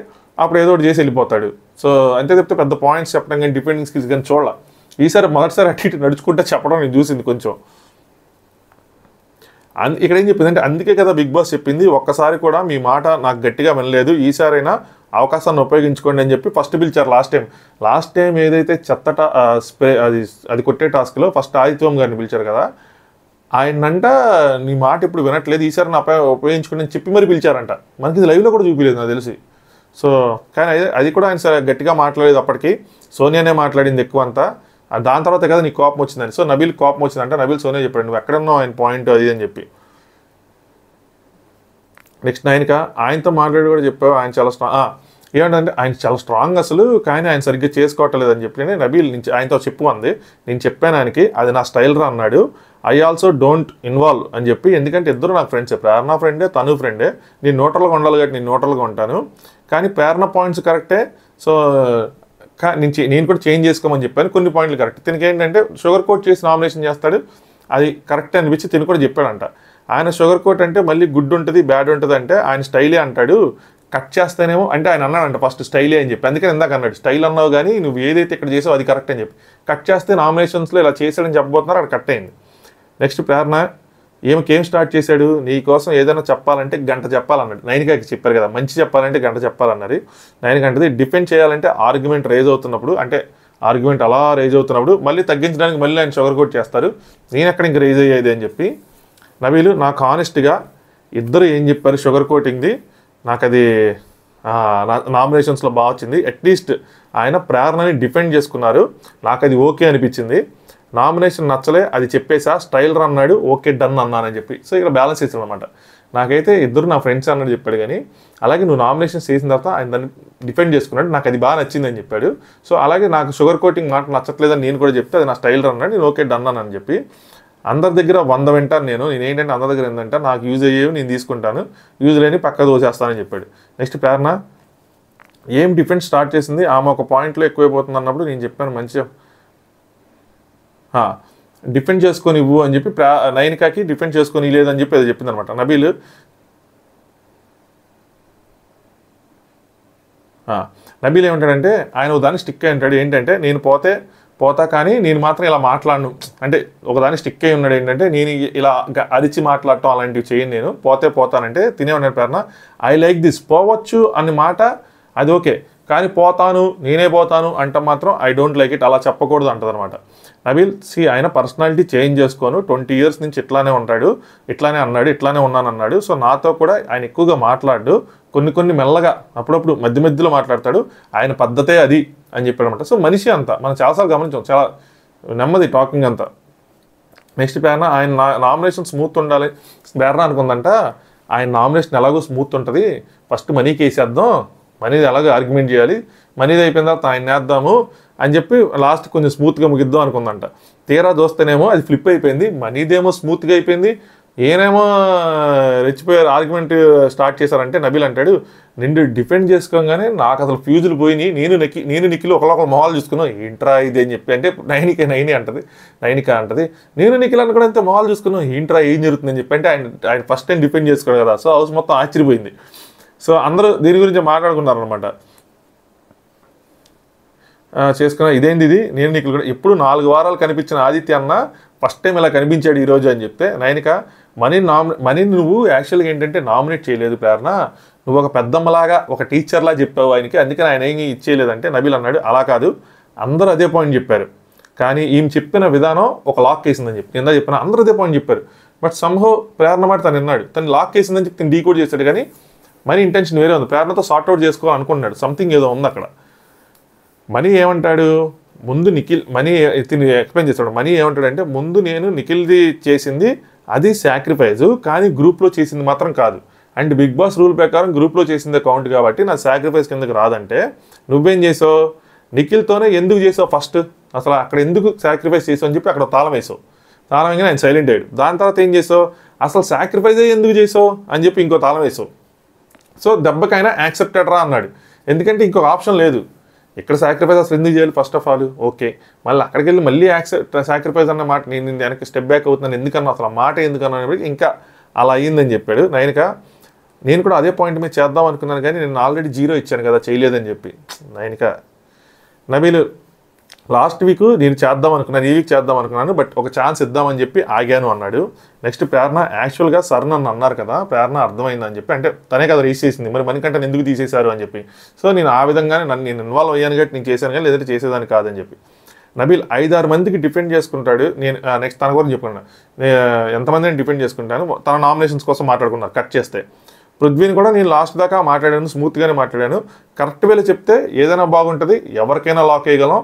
అప్పుడు ఏదో ఒకటి చేసి వెళ్ళిపోతాడు. సో అంతే చెప్తే పెద్ద పాయింట్స్ చెప్పడం కానీ డిఫెండింగ్ స్కిల్స్ కానీ చూడాలి. ఈసారి మొదటిసారి అటు ఇటు నడుచుకుంటే చెప్పడం నేను చూసింది కొంచెం. ఇక్కడ ఏం చెప్పిందంటే అందుకే కదా బిగ్ బాస్ చెప్పింది ఒక్కసారి కూడా మీ మాట నాకు గట్టిగా వినలేదు, ఈసారైనా అవకాశాన్ని ఉపయోగించుకోండి అని చెప్పి ఫస్ట్ పిలిచారు. లాస్ట్ టైం ఏదైతే చెత్త స్ప్రే అది కొట్టే టాస్క్లో ఫస్ట్ ఆదిత్యం గారిని పిలిచారు కదా, ఆయనంట నీ మాట ఇప్పుడు వినట్లేదు, ఈసారి నా ఉపయోగించుకోండి అని చెప్పి మరి పిలిచారంట. మనకి ఇది లైవ్లో కూడా చూపించలేదు నాకు తెలిసి. సో కానీ అది కూడా ఆయన సరే గట్టిగా మాట్లాడలేదు, అప్పటికి సోనియానే మాట్లాడింది ఎక్కువ అంతా. దాని తర్వాత కదా నీకు కోపం వచ్చిందని. సో నబీల్ కోపం వచ్చిందంటే నబీల్ సోనియా చెప్పాడు నువ్వు ఎక్కడున్నావు ఆయన పాయింట్ అది అని చెప్పి. నెక్స్ట్ 9క ఆయనతో మాట్లాడి కూడా చెప్పావు ఆయన చాలా స్ట్రాంగ్ ఏమంటే ఆయన చాలా స్ట్రాంగ్ అసలు, కానీ ఆయన సరిగ్గా చేసుకోవట్లేదు అని చెప్పి నబీల్ నుంచి ఆయనతో చెప్పు అంది. నేను చెప్పాను ఆయనకి అది నా స్టైల్ రా అన్నాడు. ఐ ఆల్సో డోంట్ ఇన్వాల్వ్ అని చెప్పి, ఎందుకంటే ఇద్దరు నాకు ఫ్రెండ్సే, ప్రేరణ ఫ్రెండే తను ఫ్రెండే, నేను న్యూట్రల్గా ఉండాలి కాబట్టి నేను న్యూట్రల్గా ఉంటాను, కానీ ప్రేరణ పాయింట్స్ కరెక్టే. సో నేను కూడా చేంజ్ చేసుకోమని చెప్పాను, కొన్ని పాయింట్లు కరెక్ట్. తినకి ఏంటంటే షుగర్ కోట్ చేసి నామినేషన్ చేస్తాడు, అది కరెక్ట్ అనిపించి తిని కూడా చెప్పాడంట. ఆయన షుగర్ కోట్ అంటే మళ్ళీ గుడ్ ఉంటుంది బ్యాడ్ ఉంటుంది అంటే ఆయన స్టైలే అంటాడు, కట్ చేస్తేనేమో అంటే ఆయన అన్నాడంట ఫస్ట్ స్టైలే అని చెప్పి, అందుకని ఇందాక అన్నాడు స్టైల్ అన్నావు కానీ నువ్వు ఏదైతే ఇక్కడ చేసావు అది కరెక్ట్ అని చెప్పి, కట్ చేస్తే నామినేషన్స్లో ఇలా చేశాడని చెప్పబోతున్నారు, అక్కడ కట్ అయింది. నెక్స్ట్ ప్రేరణ ఏం స్టార్ట్ చేశాడు, నీ కోసం ఏదైనా చెప్పాలంటే గంట చెప్పాలన్నాడు. నైనికాకి చెప్పారు కదా, మంచి చెప్పాలంటే గంట చెప్పాలన్నారు. నైనికంటది డిఫెండ్ చేయాలంటే ఆర్గ్యుమెంట్ రేజ్ అవుతున్నప్పుడు, అంటే ఆర్గ్యుమెంట్ అలా రేజ్ అవుతున్నప్పుడు మళ్ళీ తగ్గించడానికి మళ్ళీ ఆయన షుగర్ కోట్ చేస్తారు. నేను ఎక్కడ ఇంక రేజ్ అయ్యేది అని చెప్పి నబీలు నాకు ఆనెస్ట్గా ఇద్దరు ఏం చెప్పారు షుగర్ కోటింగ్ది, నాకు అది నామినేషన్స్లో బాగా వచ్చింది. అట్లీస్ట్ ఆయన ప్రేరణని డిఫెండ్ చేసుకున్నారు, నాకు అది ఓకే అనిపించింది. నామినేషన్ నచ్చలే, అది చెప్పేసా, స్టైలర్ అన్నాడు, ఓకే డన్ అన్నానని చెప్పి. సో ఇక్కడ బ్యాలెన్స్ చేసాడు అనమాట. నాకైతే ఇద్దరు నా ఫ్రెండ్స్ అన్నట్టు చెప్పాడు, కానీ అలాగే నువ్వు నామినేషన్ చేసిన తర్వాత ఆయన దాన్ని డిఫెండ్ చేసుకున్నాడు, నాకు అది బాగా నచ్చిందని చెప్పాడు. సో అలాగే నాకు షుగర్ కోటింగ్ మాట నచ్చట్లేదని నేను కూడా చెప్తే అది నా స్టైలర్ అన్నాడు, నేను ఓకే డన్ అని చెప్పి అందరి దగ్గర 100 వింటాను నేనేంటంటే అందరి దగ్గర ఏంటంటే నాకు యూజ్ అయ్యేవి నేను తీసుకుంటాను, యూజ్ లేని పక్క దోసేస్తానని చెప్పాడు. నెక్స్ట్ ప్రేరణ ఏం డిఫెన్స్ స్టార్ట్ చేసింది, ఆమె ఒక పాయింట్లో ఎక్కువైపోతుంది అన్నప్పుడు నేను చెప్పాను మంచిగా డిఫెండ్ చేసుకొని ఇవ్వు అని చెప్పి నైనికాకి డిఫెండ్ చేసుకొని లేదని చెప్పి అది చెప్పింది అనమాట. నబీల్ ఏమంటాడంటే ఆయన దాన్ని స్టిక్ అయి ఉంటాడు, ఏంటంటే నేను పోతా కానీ నేను మాత్రం ఇలా మాట్లాడను, అంటే ఒకదాని స్టిక్ అయి ఉన్నాడు. ఏంటంటే నేను ఇలా అరిచి మాట్లాడటం అలాంటివి చేయను, నేను పోతానంటే తినే ఉన్నాడు ప్రేరణ. ఐ లైక్ దిస్, పోవచ్చు అనే మాట అది ఓకే, కానీ నేనే పోతాను అంటే మాత్రం ఐ డోంట్ లైక్ ఇట్, అలా చెప్పకూడదు అంటది అనమాట. నబీల్ ఆయన పర్సనాలిటీ చేంజ్ చేసుకోను, 20 years నుంచి ఇట్లానే ఉంటాడు, ఇట్లానే అన్నాడు, ఇట్లానే ఉన్నాను అన్నాడు. సో నాతో కూడా ఆయన ఎక్కువగా మాట్లాడు, కొన్ని మెల్లగా అప్పుడప్పుడు మధ్యలో మాట్లాడతాడు, ఆయన పద్ధతే అది అని చెప్పాడు అనమాట. సో మనిషి అంతా మనం చాలాసార్లు గమనించాం, చాలా నెమ్మది టాకింగ్ అంతా. నెక్స్ట్ ప్రేరణ ఆయన నామినేషన్ స్మూత్ ఉండాలి. ప్రేరణ అనుకుందంట ఆయన నామినేషన్ ఎలాగో స్మూత్ ఉంటుంది, ఫస్ట్ మనీకి వేసేద్దాం, మనీది ఎలాగో ఆర్గ్యుమెంట్ చేయాలి, మనీది అయిపోయిన తర్వాత ఆయన వేద్దాము అని చెప్పి లాస్ట్ కొంచెం స్మూత్గా ముగిద్దాం అనుకుందంట. తీరా చూస్తేనేమో అది ఫ్లిప్ అయిపోయింది, మనీదేమో స్మూత్గా అయిపోయింది, ఏనేమో రెచ్చిపోయారు, ఆర్గ్యుమెంట్ స్టార్ట్ చేశారంటే నబీల్ అంటాడు నిన్ను డిఫెండ్ చేసుకోగానే నాకు అసలు ఫ్యూజులు పోయినాయి, నేను నిఖిల్ ఒకళ్ళొకరు మొహాలు చూసుకున్నాం, ఏంట్రా ఇది అని చెప్పి. అంటే నైనిక అంటది నేను నిఖిల్ అని కూడా అంతే మొహాలు చూసుకున్నాం, ఏంట్రా ఏం జరుగుతుందని చెప్పి. అంటే ఆయన ఫస్ట్ టైం డిఫెండ్ చేసుకోడు కదా, సో హౌస్ మొత్తం ఆశ్చర్యపోయింది. సో అందరూ దీని గురించి మాట్లాడుకున్నారనమాట. చేసుకున్నా ఇదేంది ఇది, నేను నీకు కూడా ఎప్పుడు 4 వారాలు కనిపించిన ఆదిత్య అన్న ఫస్ట్ టైం ఇలా కనిపించాడు ఈరోజు అని చెప్తే నైనిక మనీని నువ్వు యాక్చువల్గా ఏంటంటే నామినేట్ చేయలేదు ప్రేరణ, నువ్వు ఒక పెద్దమ్మలాగా ఒక టీచర్లా చెప్పావు ఆయనకి, అందుకని ఆయన ఏమి ఇచ్చేయలేదంటే నబీల్ అన్నాడు అలా కాదు, అందరూ అదే పాయింట్ చెప్పారు, కానీ ఈమె చెప్పిన విధానం ఒక లాక్ వేసిందని చెప్పి కింద చెప్పిన అందరూ అదే పాయింట్ చెప్పారు. బట్ సంహో ప్రేరణ మాట తను విన్నాడు, తను లాక్ వేసిందని చెప్పి తను డీకోడ్ చేశాడు, కానీ మనీ ఇంటెన్షన్ వేరే ఉంది, ప్రేరణతో సార్ట్అవుట్ చేసుకోవాలనుకున్నాడు, సంథింగ్ ఏదో ఉంది అక్కడ. మనీ ఏమంటాడు ముందు మనీ ఎక్స్ప్లెయిన్ చేస్తాడు. మనీ ఏమంటాడంటే ముందు నేను నిఖిల్ది చేసింది అది సాక్రిఫైజు, కానీ గ్రూప్లో చేసింది మాత్రం కాదు, అండ్ బిగ్ బాస్ రూల్ ప్రకారం గ్రూప్లో చేసిందే కౌంట్ కాబట్టి నా సాక్రిఫైస్ కిందకి రాదంటే నువ్వేం చేసావు, నిఖిల్తోనే ఎందుకు చేసావు ఫస్ట్, అసలు అక్కడ ఎందుకు సాక్రిఫైస్ చేసావు అని చెప్పి అక్కడ తాళం వేసావు, తాళం వేయగానే ఆయన సైలెంట్ అయ్యాడు. దాని తర్వాత ఏం చేసావు, అసలు సాక్రిఫైజే ఎందుకు చేసావు అని చెప్పి ఇంకో తాళం వేసావు. సో దెబ్బకైనా యాక్సెప్టెడ్ రా అన్నాడు, ఎందుకంటే ఇంకొక ఆప్షన్ లేదు, ఇక్కడ సాక్రిఫైస్ అసలు ఎందుకు చేయాలి ఫస్ట్ ఆఫ్ ఆల్, ఓకే మళ్ళీ అక్కడికి వెళ్ళి మళ్ళీ సాక్రిఫైస్ అన్న మాట నేను వెనక్కి స్టెప్ బ్యాక్ అవుతున్నాను ఎందుకన్నా, అసలు ఆ మాట ఎందుకన్నా ఇంకా అలా అయ్యిందని చెప్పాడు. నైనిక నేను కూడా అదే పాయింట్ మీద చేద్దాం అనుకున్నాను, కానీ నేను ఆల్రెడీ 0 ఇచ్చాను కదా చేయలేదని చెప్పి. నైనిక నబీల్ లాస్ట్ వీక్ నేను చేద్దాం అనుకున్నాను, ఈ వీక్ చేద్దాం అనుకున్నాను, బట్ ఒక ఛాన్స్ ఇద్దామని చెప్పి ఆగాను అన్నాడు. నెక్స్ట్ ప్రేరణ యాక్చువల్గా సార్ నన్ను అన్నారు కదా, ప్రేరణ అర్థమైందని చెప్పి, అంటే తనే కదా రీచ్ చేసింది, మరి మణికంఠన్ ఎందుకు తీసేశారు అని చెప్పి. సో నేను ఆ విధంగానే నేను ఇన్వాల్వ్ అయ్యాను కాబట్టి నేను చేశాను కానీ లేదంటే చేసేదాన్ని కాదని చెప్పి. నబీల్ 5-6 మందికి డిఫెండ్ చేసుకుంటాడు, నేను నెక్స్ట్ తన గురించి చెప్పుకున్నాను, ఎంతమందిని డిఫెండ్ చేసుకుంటాను, తన నామినేషన్స్ కోసం మాట్లాడుకున్నారు కట్ చేస్తే. పృథ్వీని కూడా నేను లాస్ట్ దాకా మాట్లాడాను, స్మూత్గానే మాట్లాడాను, కరెక్ట్ వేలో చెప్తే ఏదైనా బాగుంటుంది, ఎవరికైనా లాక్ వేయగలం,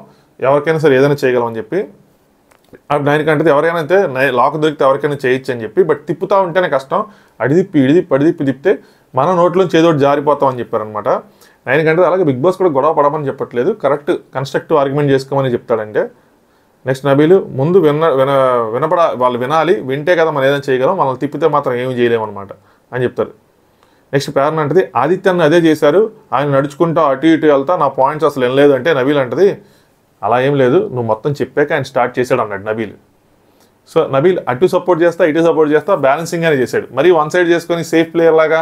ఎవరికైనా సరే ఏదైనా చేయగలం అని చెప్పి. దానికంటే ఎవరైనా అయితే లాక్ దొరికితే ఎవరికైనా చేయొచ్చు అని చెప్పి, బట్ తిప్పుతూ ఉంటేనే కష్టం, పడిదిప్పి తిప్పితే మన నోట్లోంచి ఏదో జారిపోతాం అని చెప్పారనమాట. దానికంటే అలాగే బిగ్ బాస్ కూడా గొడవ పడమని చెప్పట్లేదు, కరెక్ట్ కన్స్ట్రక్టివ్ ఆర్గ్యుమెంట్ చేసుకోమని చెప్తాడంటే. నెక్స్ట్ నబీలు ముందు వాళ్ళు వినాలి, వింటే కదా మనం ఏదైనా చేయగలం, మనల్ని తిప్పితే మాత్రం ఏమి చేయలేమన్నమాట అని చెప్తారు. నెక్స్ట్ ప్రేరణ అంటది ఆదిత్యాన్ని అదే చేశారు, ఆయన నడుచుకుంటూ అటు ఇటు వెళ్తా నా పాయింట్స్ అసలు వినలేదు అంటే నబీల్ అంటది అలా ఏం లేదు, నువ్వు మొత్తం చెప్పాక ఆయన స్టార్ట్ చేశాడు అన్నాడు నబీల్. సో నబీల్ అటు సపోర్ట్ చేస్తా ఇటు సపోర్ట్ చేస్తా బ్యాలెన్సింగ్ అని చేశాడు, మరి వన్ సైడ్ చేసుకొని సేఫ్ ప్లేయర్ లాగా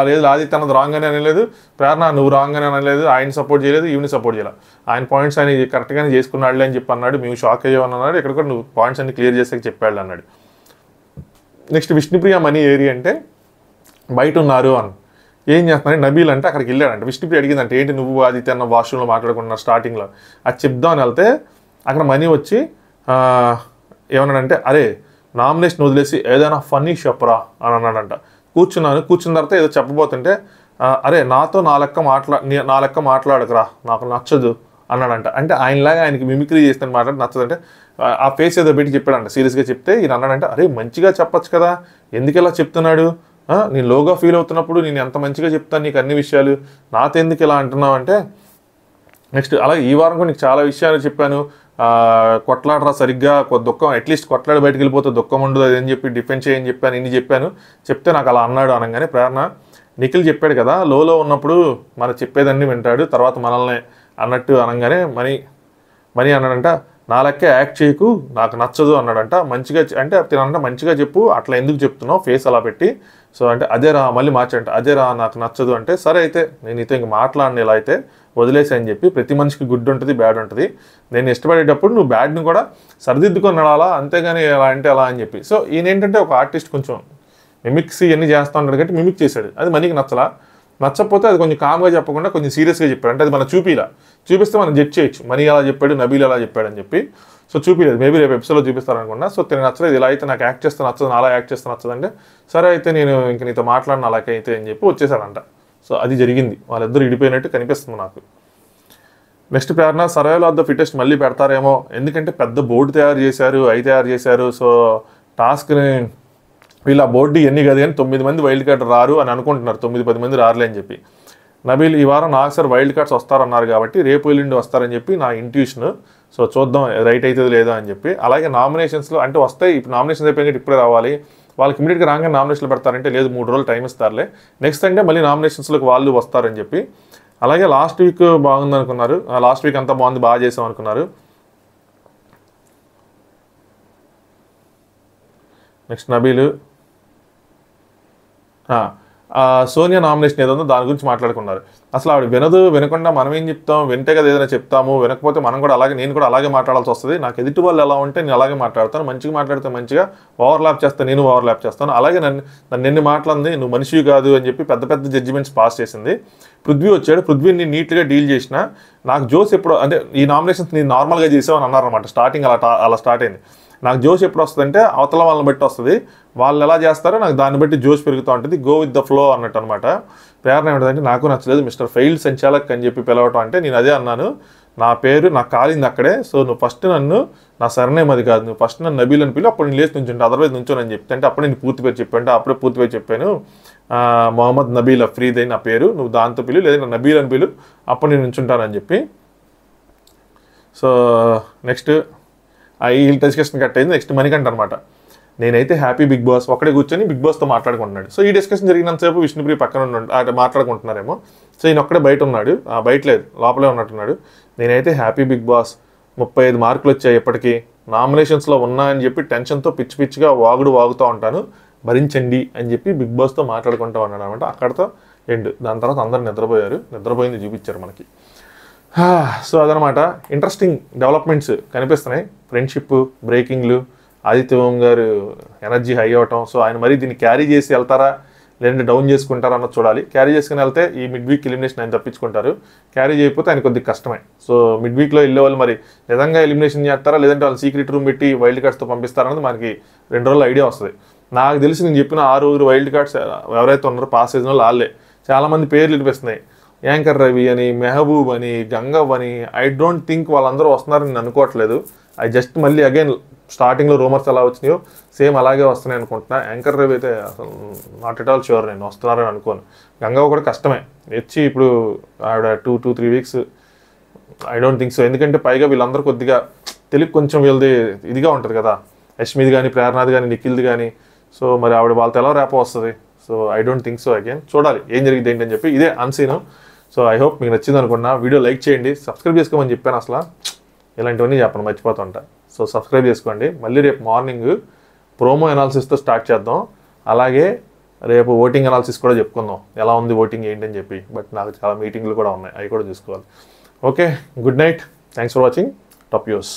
లేదు ఆదిత్య అన్నది రాంగ్ అని అనలేదు, ప్రేరణ నువ్వు రాంగ్ అని అనలేదు, ఆయన సపోర్ట్ చేయలేదు ఈవిని సపోర్ట్ చేయాలి, ఆయన పాయింట్స్ ఆయన కరెక్ట్గానే చేసుకున్నాడులే అని చెప్పి అన్నాడు, మేము షాక్ అయ్యామని అన్నాడు, ఇక్కడ కూడా నువ్వు పాయింట్స్ అన్ని క్లియర్ చేసాక చెప్పాడు అన్నాడు. నెక్స్ట్ విష్ణుప్రియ మనీ ఏరియా అంటే బయట ఉన్నారు అని ఏం చేస్తున్నాడు నబీల్ అంటే అక్కడికి వెళ్ళాడంట. విష్ణుప్రియ అడిగిందంటే ఏంటి నువ్వు ఆదిత్య అన్న వాష్రూమ్లో మాట్లాడుకుంటున్నారు స్టార్టింగ్లో అది చెప్దామని వెళ్తే అక్కడ మనీ వచ్చి ఏమన్నాడంటే అరే నామినేషన్ వదిలేసి ఏదైనా ఫన్నీ చెప్పరా అని అన్నాడంట. కూర్చున్న తర్వాత ఏదో చెప్పబోతుంటే అరే నాతో నా లెక్క మాట్లాడకరా నాకు నచ్చదు అన్నాడంట. అంటే ఆయనలాగా ఆయనకి మిమిక్రీ చేస్తాను మాట్లాడి నచ్చదంటే ఆ ఫేస్ ఏదో పెట్టి చెప్పాడంట. సీరియస్గా చెప్తే ఈయన అన్నాడంటే అరే మంచిగా చెప్పచ్చు కదా ఎందుకు ఇలా చెప్తున్నాడు, నేను లోగా ఫీల్ అవుతున్నప్పుడు నేను ఎంత మంచిగా చెప్తాను నీకు అన్ని విషయాలు నాతో ఎందుకు ఇలా అంటున్నావు అంటే నెక్స్ట్ అలాగే ఈ వారం కూడా నీకు చాలా విషయాలు చెప్పాను, కొట్లాడరా సరిగ్గా దుఃఖం అట్లీస్ట్ కొట్లాడి బయటకు వెళ్ళిపోతే దుఃఖం ఉండదు అదని చెప్పి డిఫెండ్ చేయని చెప్పాను ఇన్ని చెప్పాను చెప్తే నాకు అలా అన్నాడు అనగానే ప్రేరణ నిఖిల్ చెప్పాడు కదా లోలో ఉన్నప్పుడు మన చెప్పేదన్నీ వింటాడు తర్వాత మనల్ని అన్నట్టు అనగానే మనీ అన్నాడంట నా లెక్క యాక్ట్ చేయకు నాకు నచ్చదు అన్నాడంట. మంచిగా అంటే తినంటే మంచిగా చెప్పు అట్లా ఎందుకు చెప్తున్నావు ఫేస్ అలా పెట్టి సో అంటే అదేరా మళ్ళీ మార్చంట అదేరా నాకు నచ్చదు అంటే సరే అయితే నేను నీతో ఇంక మాట్లాడిన ఇలా అయితే వదిలేసి అని చెప్పి ప్రతి మనిషికి గుడ్ ఉంటుంది బ్యాడ్ ఉంటుంది నేను ఇష్టపడేటప్పుడు నువ్వు బ్యాడ్ని కూడా సరిదిద్దుకొని నడాలా అంతేగాని ఎలా అంటే అలా అని చెప్పి. సో ఈయన ఏంటంటే ఒక ఆర్టిస్ట్ కొంచెం మిమిక్స్ ఇవన్నీ చేస్తూ ఉంటాడు కాబట్టి మిమిక్ చేశాడు అది మనీకి నచ్చకపోతే అది కొంచెం కామ్గా చెప్పకుండా కొంచెం సీరియస్గా చెప్పాడు అంటే అది మనం చూపిస్తే మనం జడ్జ్ చేయొచ్చు మనీ అలా చెప్పాడు నబీల్ అలా చెప్పాడు అని చెప్పి. సో చూపించలేదు మేబీ రేపు ఎపిసోడ్లో చూపిస్తారనుకున్నా. సో తిని నచ్చలేదు ఇలా అయితే నాకు యాక్ట్ చేస్తే నచ్చదు అలా యాక్ట్ చేస్తే నచ్చదు అంటే సరే అయితే నేను ఇంక నీతో మాట్లాడిన అలాగైతే అని చెప్పి వచ్చేసాడంట. సో అది జరిగింది వాళ్ళిద్దరు ఇడిపోయినట్టు కనిపిస్తుంది నాకు. Next Prerana survival of the fittest మళ్ళీ పెడతారేమో ఎందుకంటే పెద్ద బోర్డు తయారు చేశారు. సో టాస్క్ని వీళ్ళు ఆ బోర్డు ఎన్ని కదా కానీ 9 మంది వైల్డ్ కార్డ్ రారు అని అనుకుంటున్నారు 9-10 మంది రారులే అని చెప్పి. నబీల్ ఈ వారం నాకు సార్ వైల్డ్ కార్డ్స్ వస్తారన్నారు కాబట్టి రేపు ఎల్లుండి వస్తారని చెప్పి నా ఇంట్యూషన్. సో చూద్దాం రైట్ అవుతుంది లేదా అని చెప్పి. అలాగే నామినేషన్స్లో అంటే వస్తాయి ఇప్పుడు నామినేషన్స్ అయిపోయినట్టు ఇప్పుడే రావాలి వాళ్ళకి ఇమీడియట్గా రాగానే నామినేషన్లు పెడతారంటే లేదు 3 రోజులు టైం ఇస్తారులే నెక్స్ట్ అంటే మళ్ళీ నామినేషన్స్లోకి వాళ్ళు వస్తారని చెప్పి. అలాగే లాస్ట్ వీక్ బాగుంది అనుకున్నారు లాస్ట్ వీక్ అంతా బాగుంది బాగా చేసాం అనుకున్నారు. నెక్స్ట్ నబీలు సోనియా నామినేషన్ ఏదో ఉందో దాని గురించి మాట్లాడుకున్నారు. అసలు ఆవిడ వినకుండా మనం ఏం చెప్తాం వింటే కదా ఏదైనా చెప్తాము వినకపోతే మనం కూడా నేను కూడా అలాగే మాట్లాడాల్సి వస్తుంది. నాకు ఎదుటి వాళ్ళు ఎలా ఉంటే నేను అలాగే మాట్లాడతాను మంచిగా మాట్లాడితే మంచిగా ఓవర్లాప్ చేస్తాను నేను ఓవర్లాప్ చేస్తాను. అలాగే నన్ను ఎన్ని మాట్లాడింది నువ్వు మనిషి కాదు అని చెప్పి పెద్ద జడ్జిమెంట్స్ పాస్ చేసింది. పృథ్వీ వచ్చాడు పృథ్వీని నీట్గా డీల్ చేసిన నాకు జోస్ ఎప్పుడు అంటే ఈ నామినేషన్స్ నేను నార్మల్గా చేసావు అని అన్నారనమాట. స్టార్టింగ్ అలా స్టార్ట్ అయింది. నాకు జోష్ ఎప్పుడు వస్తుందంటే అవతల వాళ్ళని బట్టి వస్తుంది వాళ్ళు ఎలా చేస్తారో నాకు దాన్ని బట్టి జోష్ పెరుగుతూ ఉంటుంది గో విత్ ద ఫ్లో అన్నట్టు అనమాట. ప్రేరణ ఏమిటంటే నాకు నచ్చలేదు మిస్టర్ ఫెయిల్డ్ సంచాలక్ అని చెప్పి పిలవటం అంటే నేను అదే అన్నాను నా పేరు నాకు కాలింది అక్కడే సో నువ్వు ఫస్ట్ నన్ను నా సర్నేమ్ అది కాదు నువ్వు ఫస్ట్ నన్ను నబీల్ అని పిలు అప్పుడు నేను లేచి నుంచుంటే అదర్వైజ్ నుంచోని అని చెప్తే అంటే అప్పుడు నేను పూర్తి పేరు చెప్పాను అప్పుడే పూర్తి పేరు చెప్పాను మొహమ్మద్ నబీల్ అఫ్రీద్ అని నా పేరు నువ్వు దాంతో పిలు లేదా నబీల్ అని పిలు అప్పుడు నేను నుంచుంటానని చెప్పి. సో నెక్స్ట్ ఈ డిస్కషన్ కట్ అయింది. నెక్స్ట్ మణికంఠ అనమాట నేనైతే హ్యాపీ బిగ్ బాస్ ఒక్కడే కూర్చొని బిగ్ బాస్తో మాట్లాడుకుంటున్నాడు. సో ఈ డిస్కషన్ జరిగినంతసేపు విష్ణుప్రియ పక్కన మాట్లాడుకుంటున్నారేమో సో ఈయన ఒక్కడే బయట ఉన్నాడు బయట లేదు లోపలే ఉన్నట్టున్నాడు. నేనైతే హ్యాపీ బిగ్ బాస్ 35 మార్కులు వచ్చాయి ఇప్పటికీ నామినేషన్స్లో ఉన్నాయని చెప్పి టెన్షన్తో పిచ్చిగా వాగుతూ ఉంటాను భరించండి అని చెప్పి బిగ్ బాస్తో మాట్లాడుకుంటూ ఉన్నాడు అనమాట. అక్కడితో ఎండ్. దాని తర్వాత అందరు నిద్రపోయింది చూపించారు మనకి. సో అదనమాట ఇంట్రెస్టింగ్ డెవలప్మెంట్స్ కనిపిస్తున్నాయి ఫ్రెండ్షిప్ బ్రేకింగ్లు ఆదిత్య ఓం గారు ఎనర్జీ హై అవటం. సో ఆయన మరీ దీన్ని క్యారీ చేసి వెళ్తారా లేదంటే డౌన్ చేసుకుంటారా అన్నది చూడాలి. క్యారీ చేసుకుని వెళ్తే ఈ మిడ్ వీక్ ఎలిమినేషన్ ఆయన తప్పించుకుంటారు క్యారీ చేయకపోతే ఆయన కొద్దిగా కష్టమే. సో మిడ్ వీక్లో వెళ్ళే వాళ్ళు మరి నిజంగా ఎలిమినేషన్ చేస్తారా లేదంటే వాళ్ళు సీక్రెట్ రూమ్ పెట్టి వైల్డ్ కార్డ్స్తో పంపిస్తారన్నది మనకి 2 రోజులు ఐడియా వస్తుంది. నాకు తెలిసి నేను చెప్పిన 6 వైల్డ్ కార్డ్స్ ఎవరైతే ఉన్నారో పాస్ చేసిన వాళ్ళు వాళ్ళే చాలామంది పేర్లు వినిపిస్తున్నాయి యాంకర్ రవి అని మెహబూబ్ అని గంగవ్ అని. ఐ డోంట్ థింక్ వాళ్ళందరూ వస్తున్నారని నేను అనుకోవట్లేదు. ఐ జస్ట్ మళ్ళీ అగైన్ స్టార్టింగ్లో రూమర్స్ ఎలా వచ్చినాయో సేమ్ అలాగే వస్తున్నాయి అనుకుంటున్నా. యాంకర్ రవి అయితే అసలు నాట్ ఎట్ ఆల్ షూర్ నేను వస్తున్నారని అనుకోను. గంగవ్ కూడా కష్టమే వచ్చి ఇప్పుడు ఆవిడ 2-3 weeks I don't think so. ఎందుకంటే పైగా వీళ్ళందరూ కొద్దిగా తెలుగు కొంచెం వీళ్ళది ఇదిగా ఉంటుంది కదా యష్మిది కానీ ప్రేరణది కానీ నిఖిల్ది కానీ. సో మరి ఆవిడ వాళ్ళతో ఎలా రేపో వస్తుంది. So I don't think so. Again చూడాలి ఏం జరిగింది ఏంటని చెప్పి. ఇదే అన్సీన్. సో ఐ హోప్ మీకు నచ్చింది అనుకున్నా. వీడియో లైక్ చేయండి సబ్స్క్రైబ్ చేసుకోమని చెప్పాను అసలు ఇలాంటివన్నీ చెప్పను మర్చిపోతుంటా. సో సబ్స్క్రైబ్ చేసుకోండి. మళ్ళీ రేపు మార్నింగ్ ప్రోమో అనాలిసిస్తో స్టార్ట్ చేద్దాం. అలాగే రేపు ఓటింగ్ అనాలిసిస్ కూడా చెప్పుకుందాం ఎలా ఉంది ఓటింగ్ ఏంటని చెప్పి. బట్ నాకు చాలా మీటింగ్లు కూడా ఉన్నాయి అవి కూడా చూసుకోవాలి. Okay good night thanks for watching top news.